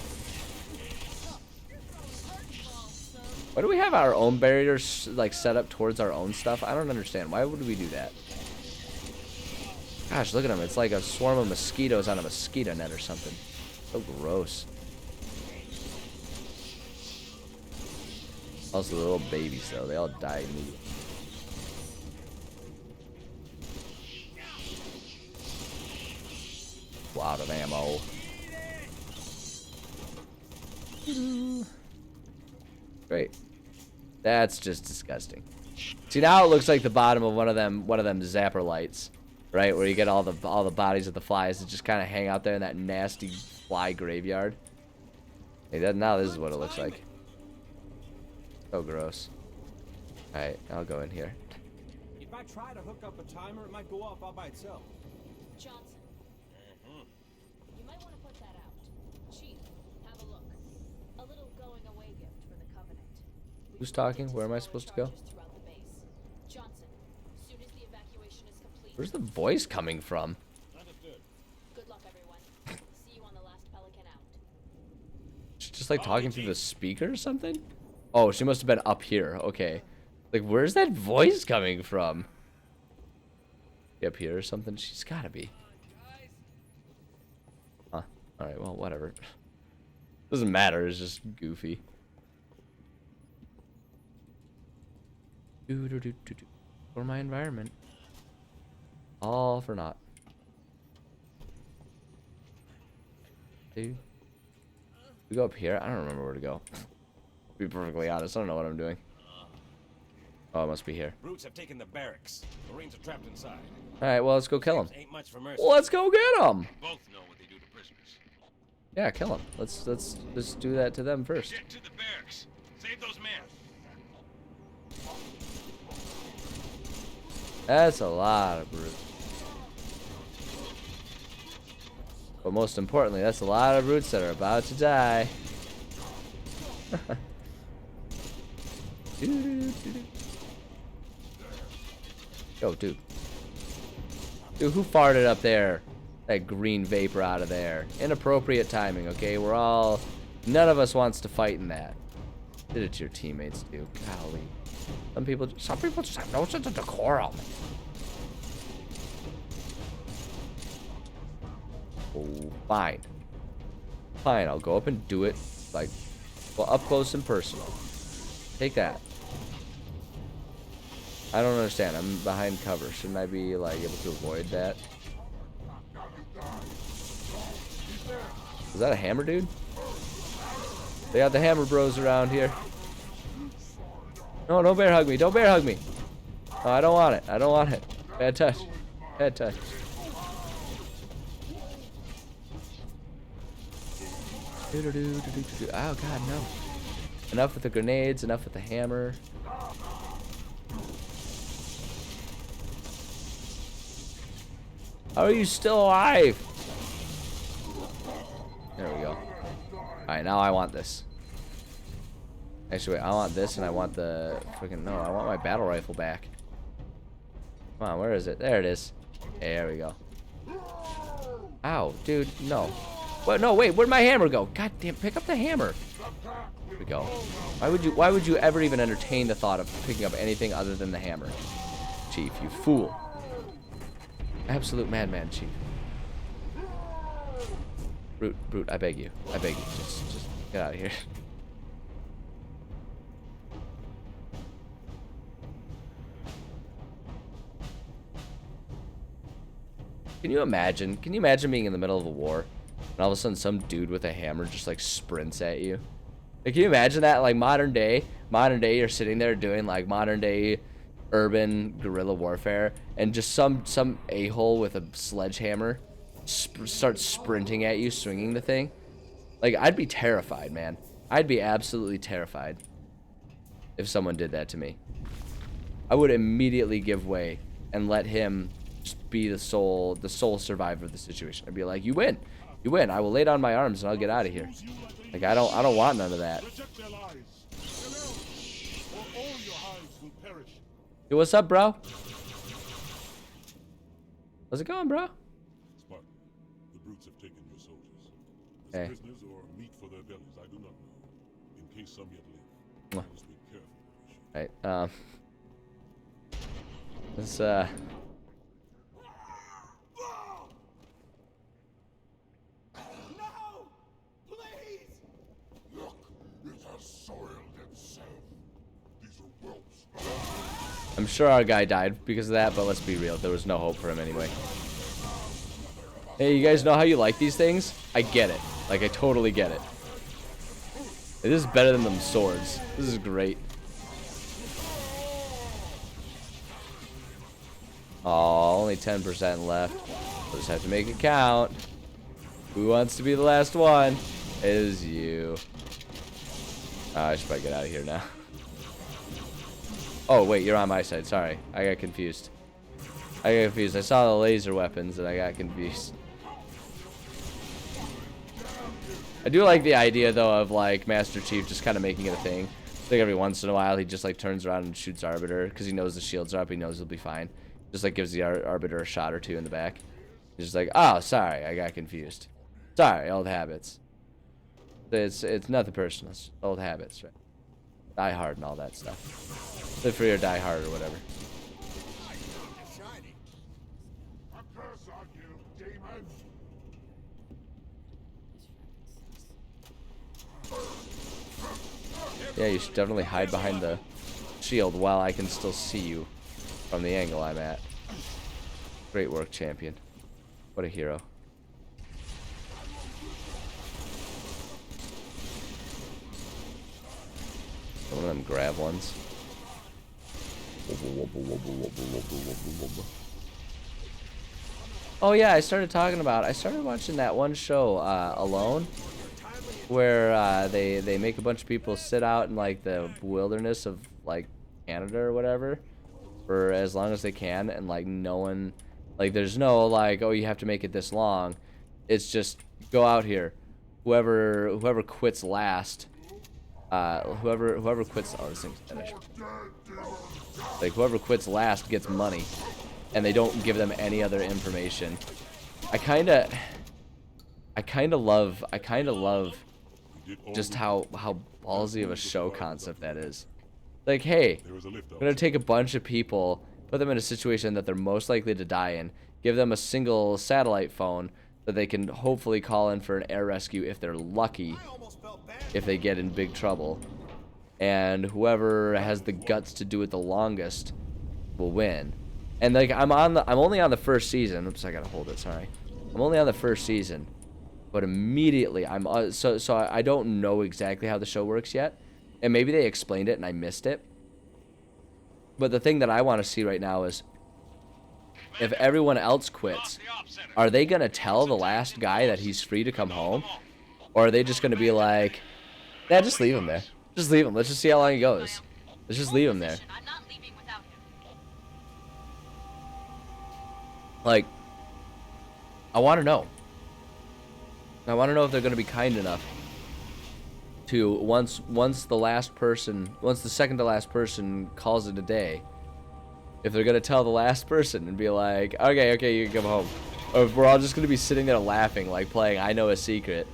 Why do we have our own barriers like set up towards our own stuff? I don't understand. Why would we do that? Gosh, look at them. It's like a swarm of mosquitoes on a mosquito net or something. So gross. Also, the little babies, though. They all die immediately. Wow, of ammo. Great. That's just disgusting. See, now it looks like the bottom of one of them zapper lights, right? Where you get all the bodies of the flies that just kind of hang out there in that nasty fly graveyard. Hey, now this is what it looks like. So gross. All right, I'll go in here. If I try to hook up a timer, it might go off all by itself. Johnson. You might want to put that out. Chief, have a look. A little going away gift for the Covenant. Who's talking? Where am I supposed to go? Johnson, as soon as the evacuation is complete. Where's the voice coming from? Good luck, everyone. See you on the last Pelican out. She's just like talking through the speaker or something? Oh, she must have been up here. Okay. Like, where's that voice coming from? Up here or something? She's gotta be. Huh. Alright, well, whatever. Doesn't matter, it's just goofy. For my environment. All for naught. Dude. We go up here? I don't remember where to go. To be perfectly honest, I don't know what I'm doing. Oh, it must be here. Brutes have taken the barracks. Marines are trapped inside. Alright, well, let's go kill him. Ain't much for mercy. Let's go get him! Both know what they do to prisoners. Yeah, kill him. Let's just do that to them first. Get to the barracks. Save those men. That's a lot of brutes. But most importantly, that's a lot of brutes that are about to die. Yo, dude. Dude, who farted up there? That green vapor out of there. Inappropriate timing, okay? We're all... None of us wants to fight in that. Did it to your teammates, too. Golly. Some people just have no sense of decorum. Oh, fine. Fine, I'll go up and do it, like, well, up close and personal. Take that. I don't understand. I'm behind cover. Shouldn't I be, like, able to avoid that? Is that a hammer, dude? They got the hammer bros around here. No, don't bear hug me. Don't bear hug me. No, I don't want it. I don't want it. Bad touch. Bad touch. Oh, God, no. Enough with the grenades. Enough with the hammer. How are you still alive? There we go. Alright, now I want this. Actually, wait, I want this and I want the freaking... No, I want my battle rifle back. Come on, where is it? There it is. There we go. Ow, dude, no. What? No, wait, where'd my hammer go? God damn, pick up the hammer. Here we go. Why would you ever even entertain the thought of picking up anything other than the hammer? Chief, you fool. Absolute madman, Chief. Brute, I beg you. I beg you. Just get out of here. Can you imagine? Can you imagine being in the middle of a war and all of a sudden some dude with a hammer just like sprints at you? Like, can you imagine that? Like modern day, you're sitting there doing like modern day urban guerrilla warfare, and just some a-hole with a sledgehammer starts sprinting at you, swinging the thing. Like, I'd be terrified, man. I'd be absolutely terrified if someone did that to me. I would immediately give way and let him just be the sole survivor of the situation. I'd be like, you win. You win. I will lay down my arms and I'll get out of here. Like, I don't want none of that. Hey, what's up, bro? How's it going, bro? Spartan, the brutes have taken your soldiers. As Hey. prisoners or meat for their bellies, I do not know. In case some yet live, I must be careful. Right, let's No! Please! Look, it has soiled itself. These are whelps. I'm sure our guy died because of that, but let's be real, there was no hope for him anyway. Hey, you guys know how you like these things? I get it. Like, I totally get it. This is better than them swords. This is great. Oh, only 10% left. We'll just have to make it count. Who wants to be the last one? It is you. I should probably get out of here now. Oh, wait, you're on my side. Sorry. I got confused. I saw the laser weapons and I got confused. I do like the idea, though, of, like, Master Chief just kind of making it a thing. Like, every once in a while, he just, like, turns around and shoots Arbiter because he knows the shields are up. He knows he'll be fine. Just, like, gives the Arbiter a shot or two in the back. He's just like, oh, sorry, I got confused. Sorry, old habits. It's nothing personal. It's old habits, right? Die Hard and all that stuff. Live free or die hard or whatever. A curse on you, demon! Yeah, you should definitely hide behind the shield while I can still see you from the angle I'm at. Great work, champion. What a hero. One of them grab ones. Oh yeah, I started watching that one show, Alone, where they make a bunch of people sit out in like the wilderness of like Canada or whatever for as long as they can, and like no one, like there's no like, oh, you have to make it this long. It's just go out here, whoever quits last, whoever quits, oh, this thing's finished. Like whoever quits last gets money, and they don't give them any other information. I kind of love just how ballsy of a show concept that is. Like, hey, I'm gonna take a bunch of people, put them in a situation that they're most likely to die in, give them a single satellite phone that they can hopefully call in for an air rescue if they're lucky, if they get in big trouble, and whoever has the guts to do it the longest will win. And like I'm only on the first season. Oops, I gotta hold it. Sorry, I'm only on the first season, but immediately so I don't know exactly how the show works yet, and maybe they explained it and I missed it. But the thing that I want to see right now is, if everyone else quits, are they gonna tell the last guy that he's free to come home, or are they just gonna be like, yeah, just leave him there. Just leave him. Let's just see how long he goes. Let's just leave him there. Like, I want to know. I want to know if they're going to be kind enough to, once the second to last person calls it a day, if they're going to tell the last person and be like, okay, you can come home. Or if we're all just going to be sitting there laughing, like playing I Know a Secret,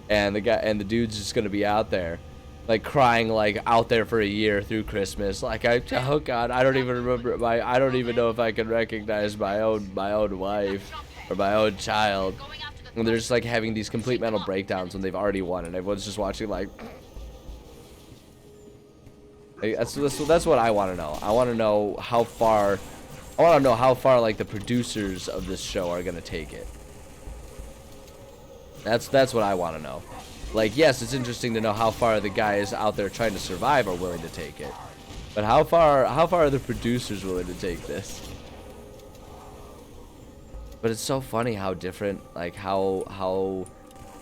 and the dude's just going to be out there, like crying, like out there for a year through Christmas, like oh god, I don't even know if I can recognize my own wife or my own child, and they're just like having these complete mental breakdowns when they've already won, and everyone's just watching like that's what I want to know. I want to know how far I want to know how far like the producers of this show are gonna take it. That's what I want to know. Like, yes, it's interesting to know how far the guys out there trying to survive are willing to take it, but how far are the producers willing to take this? But it's so funny how different, like how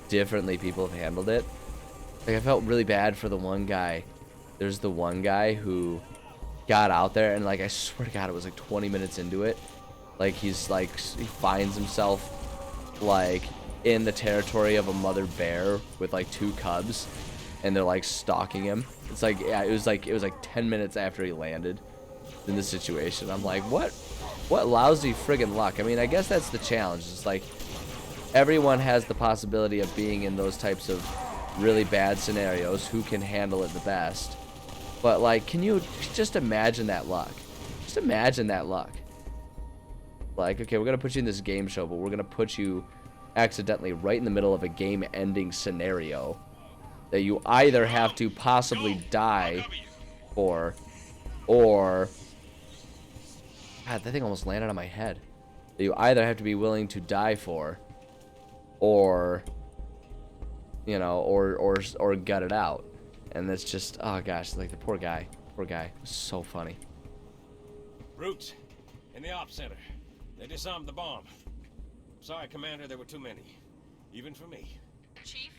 differently people have handled it. Like, I felt really bad for the one guy. There's the one guy who got out there and, like, I swear to God, it was like 20 minutes into it. Like, he finds himself like in the territory of a mother bear with like 2 cubs, and they're like stalking him. It's like, yeah, it was like 10 minutes after he landed in this situation. I'm like, what lousy friggin' luck. I mean, I guess that's the challenge. It's like everyone has the possibility of being in those types of really bad scenarios. Who can handle it the best? But like, can you just imagine that luck? Just imagine that luck. Like, okay, we're gonna put you in this game show, but we're gonna put you accidentally right in the middle of a game-ending scenario that you either have to possibly die for, or God, that thing almost landed on my head. That you either have to be willing to die for, or, you know, or gut it out. And that's just, oh gosh, like the poor guy. Poor guy. It was so funny. Brutes, in the op center. They disarmed the bomb. Sorry, Commander, there were too many. Even for me. Chief?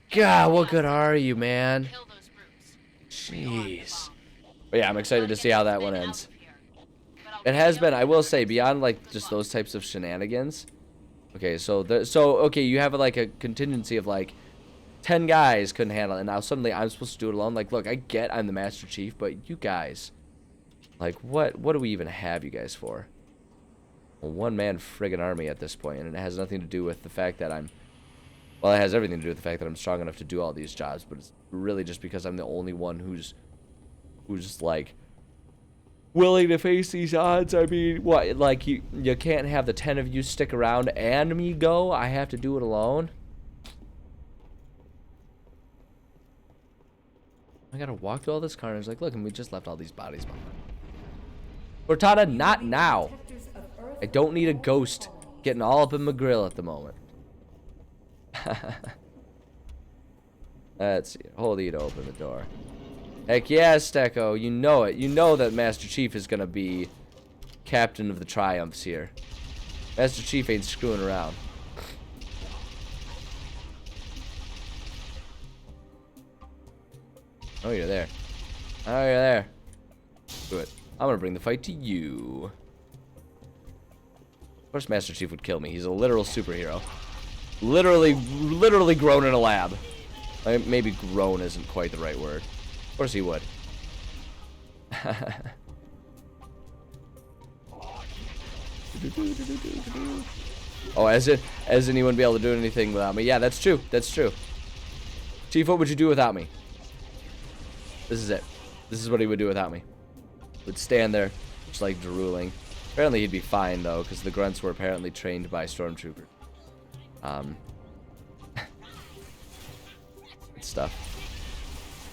God, what good are you, man? Jeez. But yeah, I'm excited to see how that one ends. It has been, I will say, beyond like just those types of shenanigans. Okay, so okay, you have like a contingency of like 10 guys couldn't handle it, and now suddenly I'm supposed to do it alone. Like, look, I get I'm the Master Chief, but you guys, like, what do we even have you guys for? A one-man friggin' army at this point, and it has nothing to do with the fact that well, it has everything to do with the fact that I'm strong enough to do all these jobs, but it's really just because I'm the only one who's like willing to face these odds. I mean, what, like, you can't have the 10 of you stick around and me go? I have to do it alone? I gotta walk through all this carnage. Like, look, and we just left all these bodies behind. Cortana, not now. I don't need a ghost getting all up in my grill at the moment. Let's see. Hold E to open the door. Heck yeah, Stecco. You know it. You know that Master Chief is gonna be captain of the triumphs here. Master Chief ain't screwing around. Oh, you're there. Oh, you're there. Do it. I'm gonna bring the fight to you. Of course, Master Chief would kill me. He's a literal superhero. Literally grown in a lab. Maybe grown isn't quite the right word. Of course he would. Oh, as anyone be able to do anything without me? Yeah, that's true. That's true. Chief, what would you do without me? This is it. This is what he would do without me. Would stand there, just like drooling. Apparently he'd be fine though, because the grunts were apparently trained by stormtroopers. Stuff.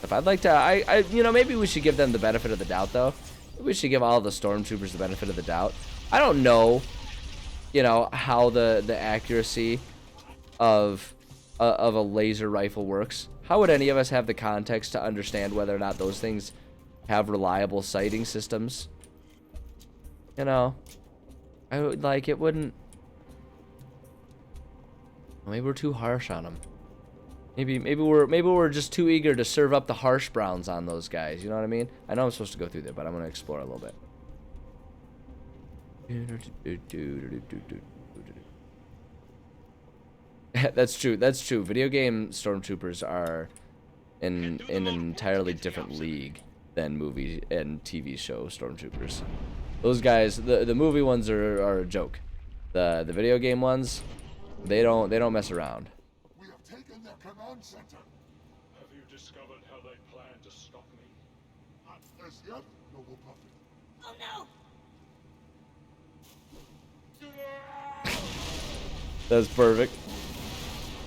If I'd like to, you know, maybe we should give them the benefit of the doubt though. Maybe we should give all the stormtroopers the benefit of the doubt. I don't know, you know, how the accuracy of a laser rifle works. How would any of us have the context to understand whether or not those things have reliable sighting systems? You know, I would like it wouldn't. Maybe we're too harsh on them. Maybe we're just too eager to serve up the harsh browns on those guys. You know what I mean? I know I'm supposed to go through there, but I'm gonna explore a little bit. That's true. That's true. Video game stormtroopers are in an entirely different league than movie and TV show stormtroopers. Those guys, the movie ones are a joke. The video game ones, they don't mess around. We have taken their command center. Have you discovered how they plan to stop me? Not as yet, noble prophet. Oh no! That's perfect.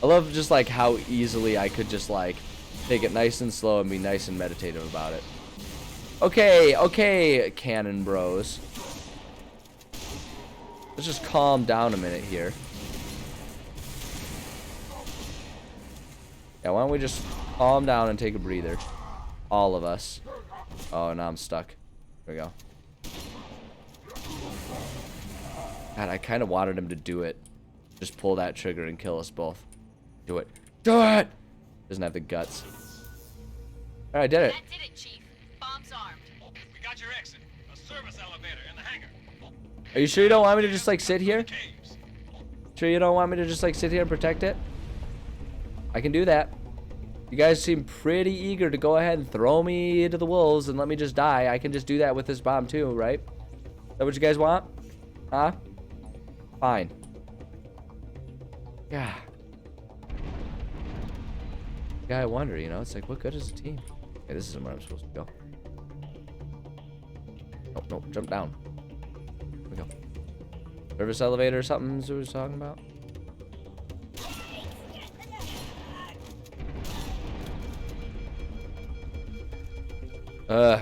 I love just like how easily I could just like take it nice and slow and be nice and meditative about it. Okay, Cannon Bros. Let's just calm down a minute here. Yeah, why don't we just calm down and take a breather? All of us. Oh, now I'm stuck. Here we go. God, I kind of wanted him to do it. Just pull that trigger and kill us both. Do it. Do it! Doesn't have the guts. Alright, I did it. That did it, Chief. Bomb's armed. We got your exit. A service elevator in the hangar. Are you sure you don't want me to just like sit here? Sure you don't want me to just like sit here and protect it? I can do that. You guys seem pretty eager to go ahead and throw me into the wolves and let me just die. I can just do that with this bomb too, right? Is that what you guys want? Huh? Fine. Yeah. Yeah, I wonder, you know, it's like, what good is a team? Okay, this isn't where I'm supposed to go. Nope, nope, jump down. Here we go. Service elevator or something is what we was talking about?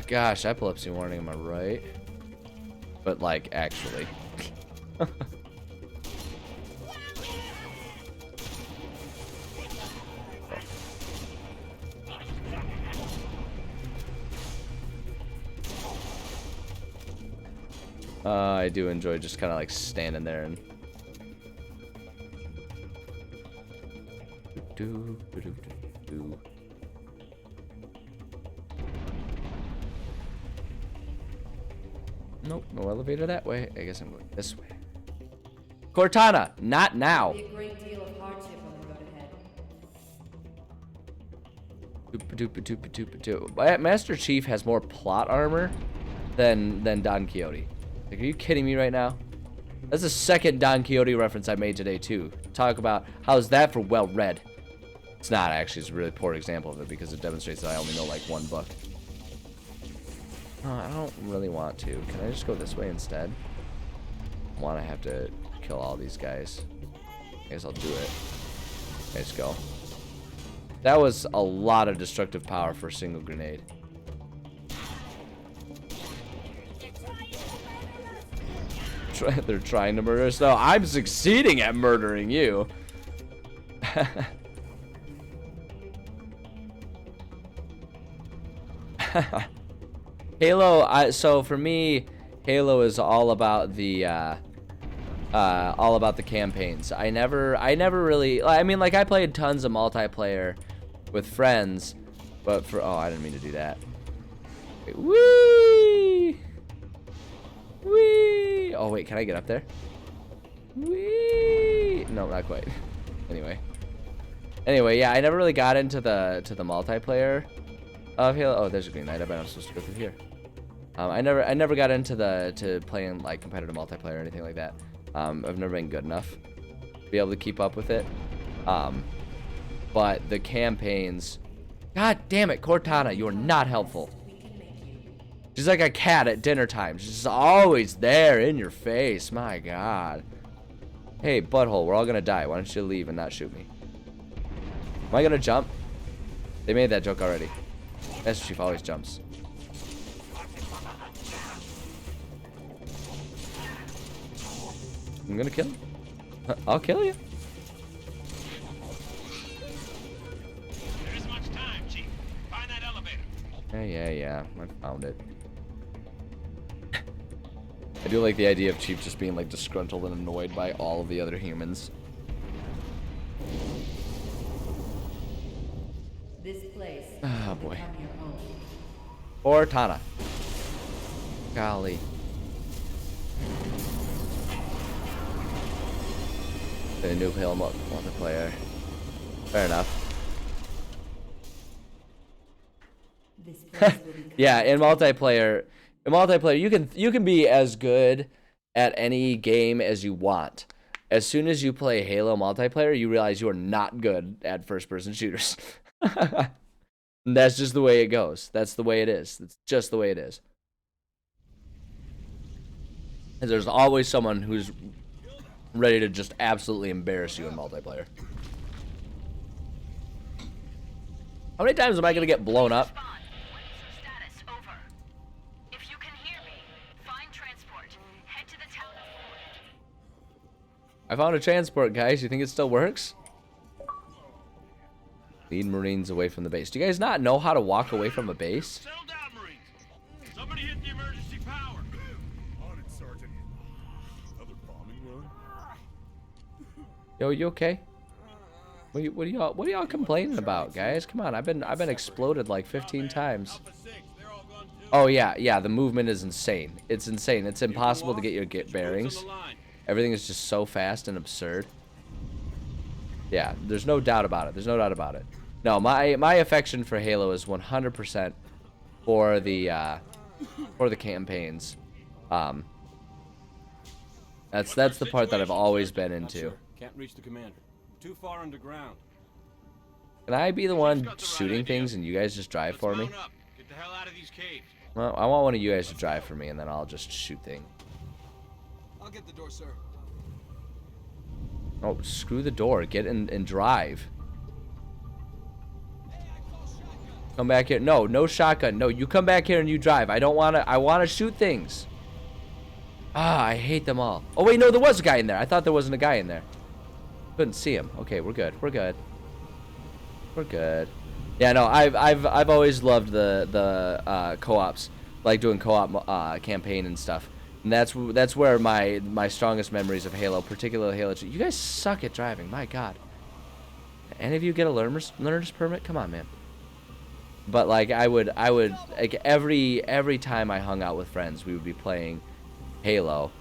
Gosh, epilepsy warning, am I right? But like, actually. I do enjoy just kind of like standing there and Nope, no elevator that way. I guess I'm going this way. Cortana, not now. Be a great deal of hardship on the road ahead. Master Chief has more plot armor than Don Quixote. Like, are you kidding me right now? That's the second Don Quixote reference I made today too. Talk about how's that for well read. It's not actually. It's a really poor example of it because it demonstrates that I only know like one book. Oh, I don't really want to. Can I just go this way instead? I want to have to kill all these guys. I guess I'll do it. Let's go. That was a lot of destructive power for a single grenade. They're trying to murder us. No, I'm succeeding at murdering you. Halo, so for me, Halo is all about the campaigns. I never really, I mean, like, I played tons of multiplayer with friends, but for, oh, I didn't mean to do that. Wait, whee! Whee! Oh wait, can I get up there? Whee! No, not quite. Anyway, yeah, I never really got into the multiplayer of Halo. Oh, there's a green light. I bet I'm supposed to go through here. I never got into playing like competitive multiplayer or anything like that. I've never been good enough to be able to keep up with it. But the campaigns, god damn it, Cortana, you are not helpful. She's like a cat at dinner time. She's always there in your face. My god. Hey, butthole, we're all gonna die. Why don't you leave and not shoot me? Am I gonna jump? They made that joke already. Master Chief always jumps. I'm gonna kill him. I'll kill you. There isn't much time, Chief. Find that elevator. Yeah. I found it. I do like the idea of Chief just being like disgruntled and annoyed by all of the other humans. This place. Oh boy. Cortana. Golly. The new Halo multiplayer. Fair enough. Yeah, in multiplayer, you can be as good at any game as you want. As soon as you play Halo multiplayer, you realize you are not good at first-person shooters. And that's just the way it goes. That's the way it is. It's just the way it is. And there's always someone who's ready to just absolutely embarrass you in multiplayer. How many times am I gonna get blown up? I found a transport, guys. You think it still works? Lead Marines away from the base. Do you guys not know how to walk away from a base? Settle down, Marines. Somebody hit the emergency power. On it, Sergeant. Another bombing run? Yo, you okay? What are y'all complaining about, guys? Come on, I've been exploded like 15 times. Oh yeah, the movement is insane. It's insane. It's impossible to get your bearings. Everything is just so fast and absurd. Yeah, there's no doubt about it. There's no doubt about it. No, my affection for Halo is 100% for the campaigns. That's the part that I've always been into. Can't reach the commander. Too far underground. Can I be the one shooting things and you guys just drive for me? Get the hell out of these caves. Well, I want one of you guys to drive for me and then I'll just shoot things. I'll get the door, sir. Oh, screw the door. Get in and drive. Come back here. No shotgun. No, you come back here and you drive. I want to shoot things. Ah, I hate them all. Oh wait, no, there was a guy in there. I thought there wasn't a guy in there. Couldn't see him. Okay, we're good. We're good. We're good. Yeah, no, I've always loved the co-ops, like doing co-op campaign and stuff. And that's where my strongest memories of Halo, particularly Halo 2. You guys suck at driving. My God. Any of you get a learner's permit? Come on, man. But like I would like every time I hung out with friends, we would be playing Halo.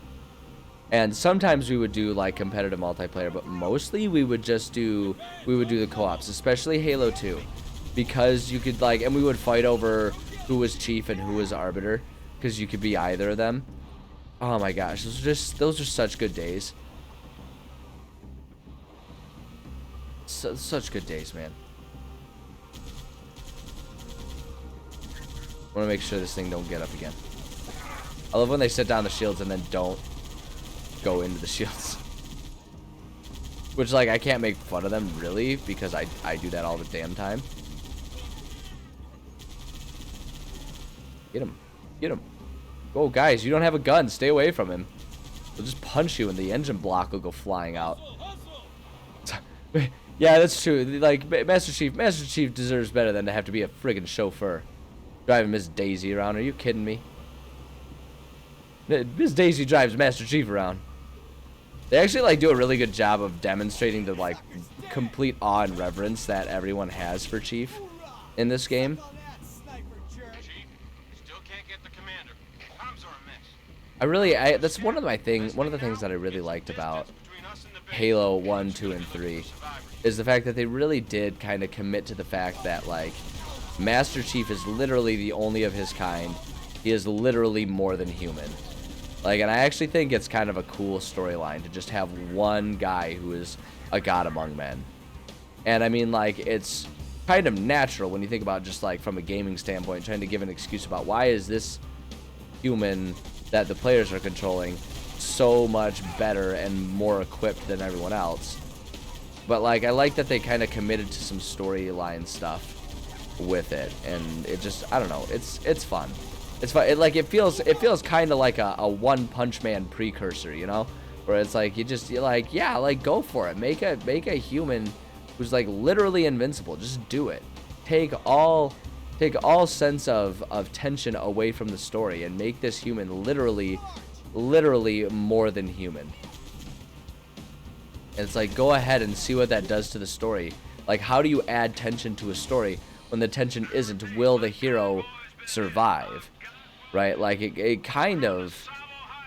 And sometimes we would do like competitive multiplayer, but mostly we would do the co-ops, especially Halo 2, because you could like, and we would fight over who was chief and who was arbiter, because you could be either of them. Oh my gosh, those are such good days. Such good days, man. I want to make sure this thing don't get up again. I love when they set down the shields and then don't go into the shields. Which, like, I can't make fun of them, really, because I do that all the damn time. Get him. Get him. Go, guys, you don't have a gun. Stay away from him. He'll just punch you and the engine block will go flying out. Yeah, that's true. Like, Master Chief deserves better than to have to be a friggin' chauffeur. Driving Miss Daisy around. Are you kidding me? Miss Daisy drives Master Chief around. They actually like do a really good job of demonstrating the like complete awe and reverence that everyone has for Chief in this game. That's one of the things that I really liked about Halo 1, 2, and 3 is the fact that they really did kind of commit to the fact that like Master Chief is literally the only of his kind. He is literally more than human. Like, and I actually think it's kind of a cool storyline to just have one guy who is a god among men. And I mean, like, it's kind of natural when you think about just like from a gaming standpoint, trying to give an excuse about why is this human that the players are controlling so much better and more equipped than everyone else. But like, I like that they kind of committed to some storyline stuff with it, and it just, I don't know, it's fun. It's fun. It feels kind of like a One Punch Man precursor, you know, where it's like you're like, yeah, like go for it. Make a human who's like literally invincible. Just do it. Take all sense of tension away from the story and make this human literally more than human. And it's like, go ahead and see what that does to the story. Like, how do you add tension to a story when the tension isn't will the hero survive? Right? Like, it kind of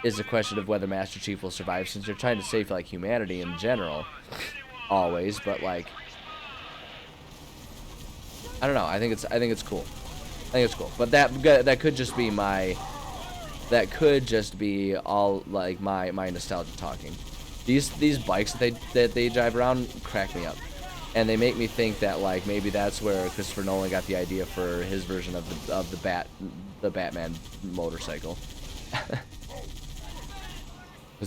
is a question of whether Master Chief will survive, since you're trying to save like humanity in general, always. But like, I don't know. I think it's cool. I think it's cool. But that could just be all like my nostalgia talking. These bikes that they drive around crack me up, and they make me think that like maybe that's where Christopher Nolan got the idea for his version of the Batman motorcycle. Because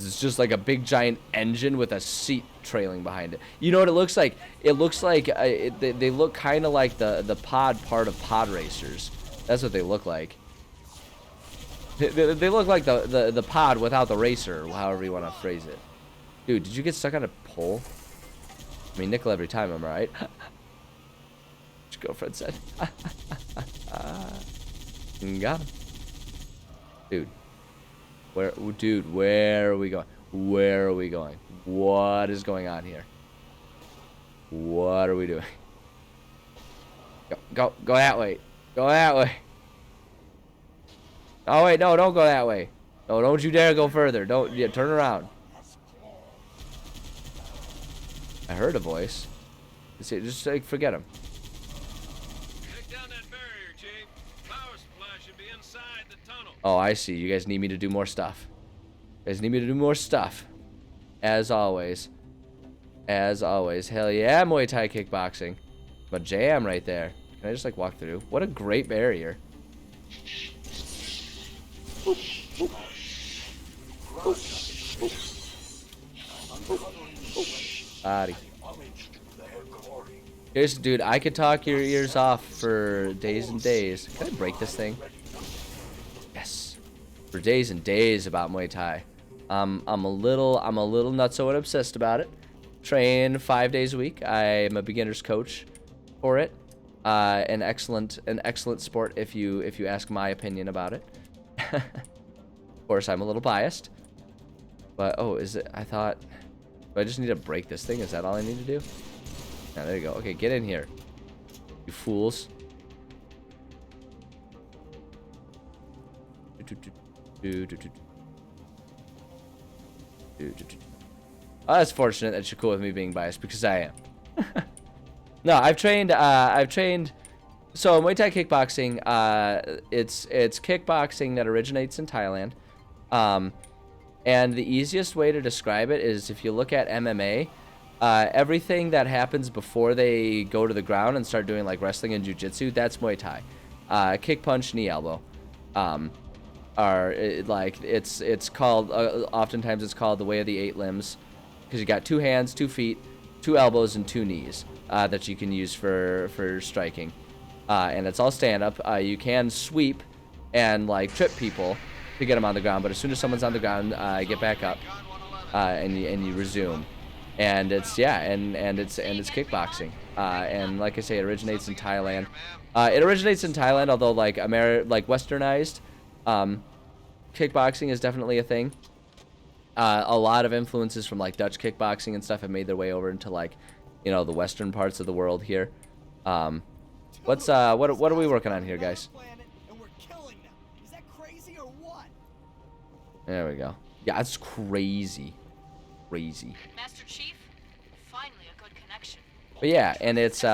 it's just like a big giant engine with a seat trailing behind it. You know what it looks like? It looks like they look kind of like the pod part of Pod Racers. That's what they look like. They look like the pod without the racer, however you want to phrase it. Dude, did you get stuck on a pole? I mean, nickel every time, am I right? Your girlfriend said. Got him. Dude. Where are we going? Where are we going? What is going on here? What are we doing? Go that way. Go that way. Oh wait, no, don't go that way. No, don't you dare go further. Don't, yeah, turn around. I heard a voice. Just like, forget him. Take down that barrier, Chief. Power supply should be inside the tunnel. Oh, I see. You guys need me to do more stuff. You guys need me to do more stuff. As always. As always. Hell yeah, Muay Thai kickboxing. My jam right there. Can I just like walk through? What a great barrier. Body. Here's, dude, I could talk your ears off for days and days. Can I break this thing? Yes. For days and days about Muay Thai. I'm a little nutso and obsessed about it. Train 5 days a week. I'm a beginner's coach for it. An excellent sport if you ask my opinion about it. Of course, I'm a little biased. But oh, is it? I thought. Do I just need to break this thing? Is that all I need to do? Yeah, there you go. Okay, get in here, you fools. Oh, that's fortunate that you're cool with me being biased, because I am. No, I've trained. So Muay Thai kickboxing. It's kickboxing that originates in Thailand. And the easiest way to describe it is if you look at MMA, everything that happens before they go to the ground and start doing like wrestling and jiu-jitsu, that's Muay Thai. Kick, punch, knee, elbow. It's called, oftentimes it's called the way of the 8 limbs, because you got 2 hands, 2 feet, 2 elbows, and 2 knees that you can use for striking. And it's all stand-up. You can sweep and like trip people to get them on the ground, but as soon as someone's on the ground, get back up and you resume. And it's it's kickboxing. And like I say, it originates in Thailand. It originates in Thailand, although like westernized kickboxing is definitely a thing. A lot of influences from like Dutch kickboxing and stuff have made their way over into like, you know, the western parts of the world here. What are we working on here, guys? There we go. Yeah, it's crazy. Crazy. Master Chief, finally a good connection. But yeah, and it's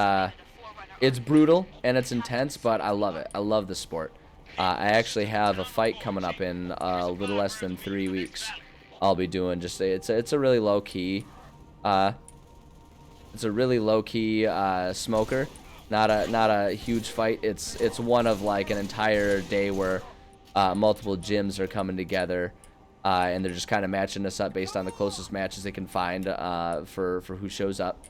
brutal and it's intense, but I love it. I love the sport. I actually have a fight coming up in a little less than 3 weeks. I'll be doing it's a really low key smoker. Not a huge fight. It's one of like an entire day where multiple gyms are coming together. And they're just kind of matching us up based on the closest matches they can find for who shows up.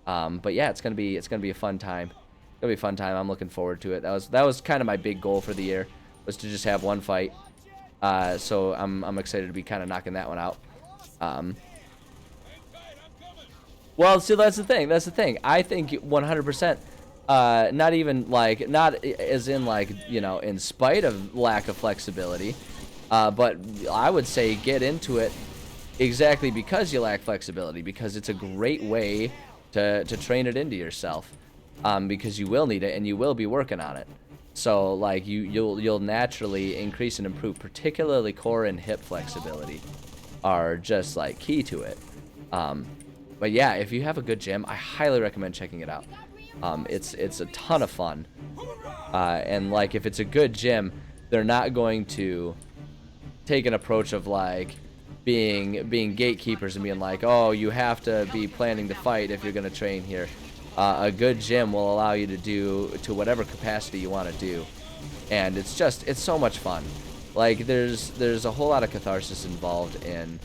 But yeah, it's gonna be a fun time. It's gonna be a fun time. I'm looking forward to it. That was kind of my big goal for the year, was to just have one fight. So I'm excited to be kind of knocking that one out. Well, see, that's the thing. I think 100%. Not as in like, you know, in spite of lack of flexibility. But I would say get into it exactly because you lack flexibility, because it's a great way to train it into yourself, because you will need it and you will be working on it. So like you'll naturally increase and improve, particularly core and hip flexibility are just like key to it. But yeah, if you have a good gym, I highly recommend checking it out. It's a ton of fun, and like if it's a good gym, they're not going to take an approach of like being gatekeepers and being like, oh, you have to be planning to fight if you're going to train here. A good gym will allow you to do to whatever capacity you want to do, and it's so much fun. Like there's a whole lot of catharsis involved in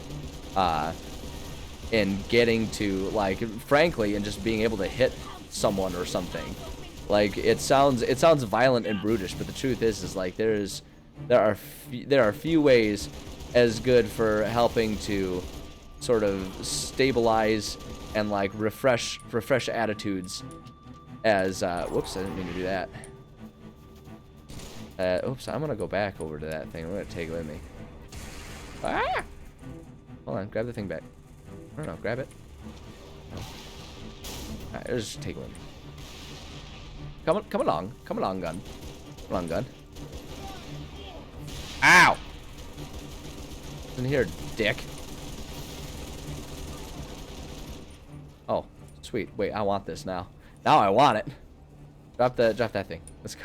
getting to, like, frankly, and just being able to hit someone or something. Like it sounds violent and brutish, but the truth is like there are few ways as good for helping to sort of stabilize and like refresh attitudes as whoops, I didn't mean to do that. Oops, I'm gonna go back over to that thing. I'm gonna take it with me. Ah! Hold on, grab the thing back. I don't know, grab it. No. Alright, just take it with me. Come along, gun. Come on, gun. Ow! In here, dick. Oh, sweet. Wait, I want this now. Now I want it. Drop that thing. Let's go.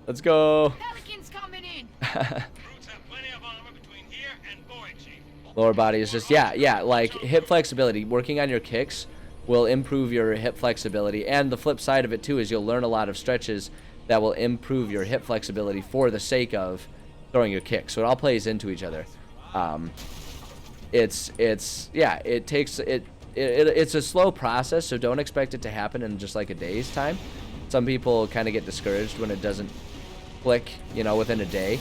Let's go. Pelicans coming in. Lower body is just yeah, like hip flexibility. Working on your kicks will improve your hip flexibility, and the flip side of it too is you'll learn a lot of stretches that will improve your hip flexibility for the sake of throwing your kicks. So it all plays into each other. It's a slow process, so don't expect it to happen in just like a day's time. Some people kind of get discouraged when it doesn't click, you know, within a day.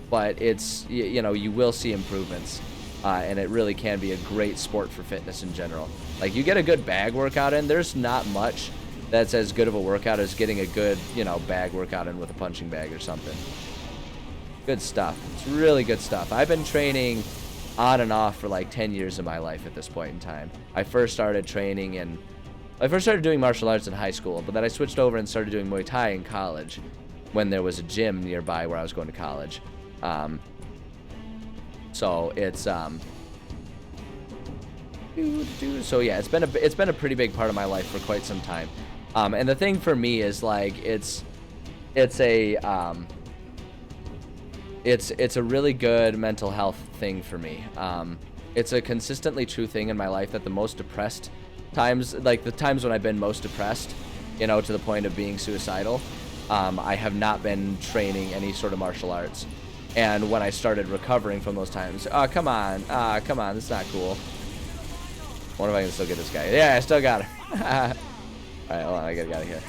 But it's, you know, you will see improvements, and it really can be a great sport for fitness in general. Like, you get a good bag workout in, there's not much that's as good of a workout as getting a good, you know, bag workout in with a punching bag or something. Good stuff. It's really good stuff. I've been training on and off for like 10 years of my life at this point in time. I first started doing martial arts in high school, but then I switched over and started doing Muay Thai in college when there was a gym nearby where I was going to college. So it's so yeah, it's been a pretty big part of my life for quite some time. And the thing for me is like it's a really good mental health thing for me. It's a consistently true thing in my life that the most depressed times, like the times when I've been most depressed, you know, to the point of being suicidal, I have not been training any sort of martial arts. And when I started recovering from those times, oh, come on, this is not cool. Wonder if I can still get this guy. Yeah, I still got him. Alright, hold on, I gotta get out of here.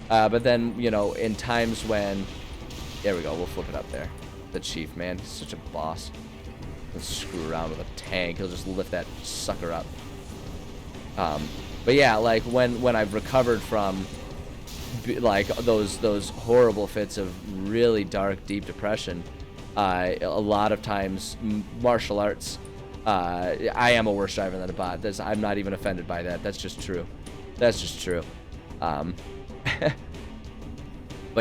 But then, you know, in times when, there we go, we'll flip it up there. The chief, man, he's such a boss. Let's screw around with a tank. He'll just lift that sucker up. But yeah, like when I've recovered from like those horrible fits of really dark, deep depression, a lot of times martial arts. I am a worse driver than a bot. I'm not even offended by that. That's just true. That's just true. But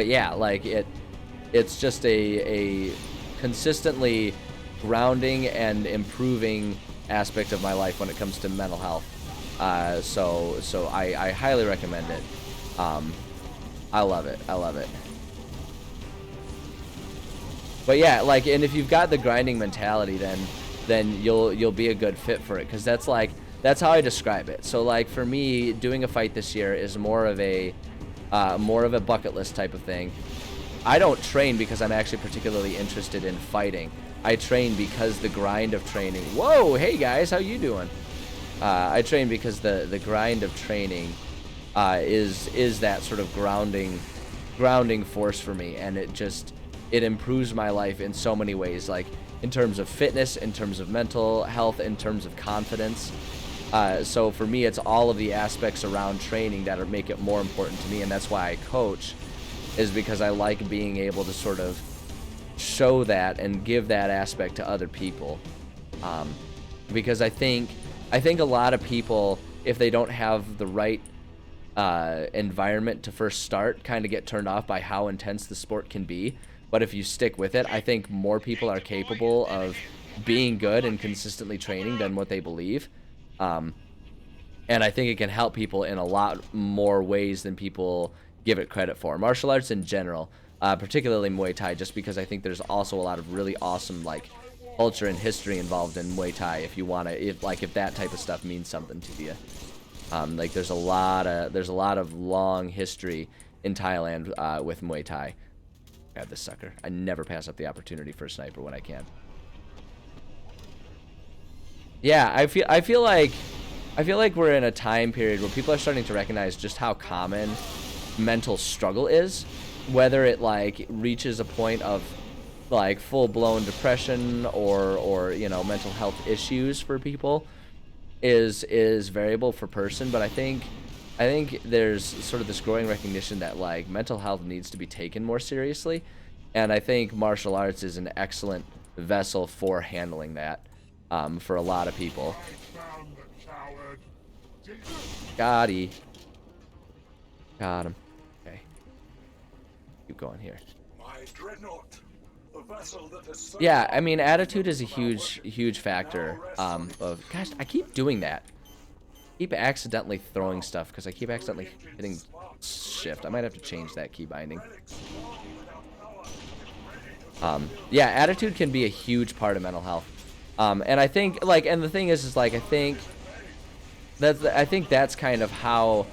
yeah, like it's just a consistently grounding and improving aspect of my life when it comes to mental health. So I highly recommend it. I love it. But yeah, like, and if you've got the grinding mentality, then you'll be a good fit for it, because that's how I describe it. So like for me, doing a fight this year is more of a bucket list type of thing. I don't train because I'm actually particularly interested in fighting. I train because the grind of training. Whoa, hey guys, how you doing? I train because the grind of training is that sort of grounding force for me, and it improves my life in so many ways, like in terms of fitness, in terms of mental health, in terms of confidence. So for me, it's all of the aspects around training that make it more important to me, and that's why I coach, is because I like being able to sort of show that and give that aspect to other people. Because I think a lot of people, if they don't have the right environment to first start, kind of get turned off by how intense the sport can be. But if you stick with it, I think more people are capable of being good and consistently training than what they believe. And I think it can help people in a lot more ways than people give it credit for. Martial arts in general, particularly Muay Thai, just because I think there's also a lot of really awesome like culture and history involved in Muay Thai. If you want to, if that type of stuff means something to you, like there's a lot of long history in Thailand with Muay Thai. Grab this sucker. I never pass up the opportunity for a sniper when I can. Yeah, I feel like we're in a time period where people are starting to recognize just how common mental struggle is, whether it like reaches a point of like full-blown depression or you know, mental health issues for people is variable for person, but I think there's sort of this growing recognition that like mental health needs to be taken more seriously, and I think martial arts is an excellent vessel for handling that for a lot of people. Got him. Okay. Keep going here. My dreadnought, the vessel that has Yeah, I mean, attitude is a huge factor of... Gosh, I keep doing that. Keep accidentally throwing stuff because I keep accidentally hitting shift. I might have to change that key binding. Yeah, attitude can be a huge part of mental health. And I think, like, and the thing is like, I think that's kind of how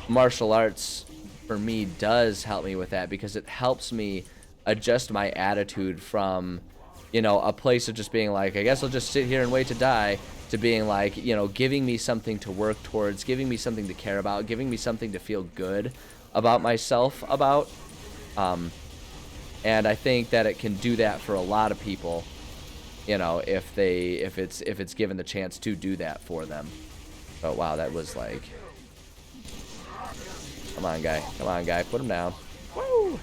martial arts for me does help me with that, because it helps me adjust my attitude from, you know, a place of just being like, I guess I'll just sit here and wait to die, to being like, you know, giving me something to work towards, giving me something to care about, giving me something to feel good about myself about. And I think that it can do that for a lot of people, you know, if it's given the chance to do that for them. Oh wow, that was like, come on guy, put him down. Woo!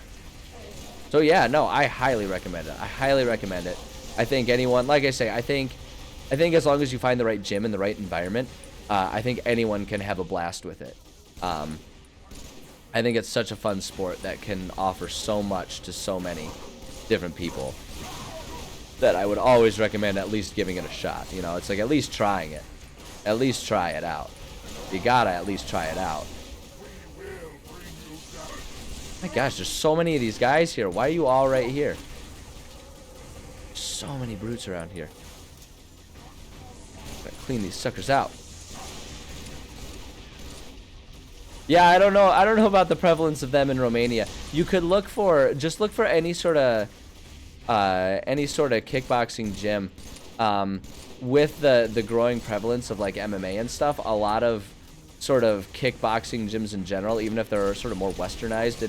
So yeah, no, I highly recommend it. I think anyone, like I say, I think as long as you find the right gym and the right environment, I think anyone can have a blast with it. I think it's such a fun sport that can offer so much to so many different people that I would always recommend at least giving it a shot. You know, it's like at least trying it. At least try it out. You gotta at least try it out. My gosh, there's so many of these guys here. Why are you all right here? So many brutes around here. Gotta clean these suckers out. Yeah, I don't know about the prevalence of them in Romania. You could look for any sort of kickboxing gym. With the growing prevalence of like MMA and stuff, a lot of sort of kickboxing gyms in general, even if they're sort of more westernized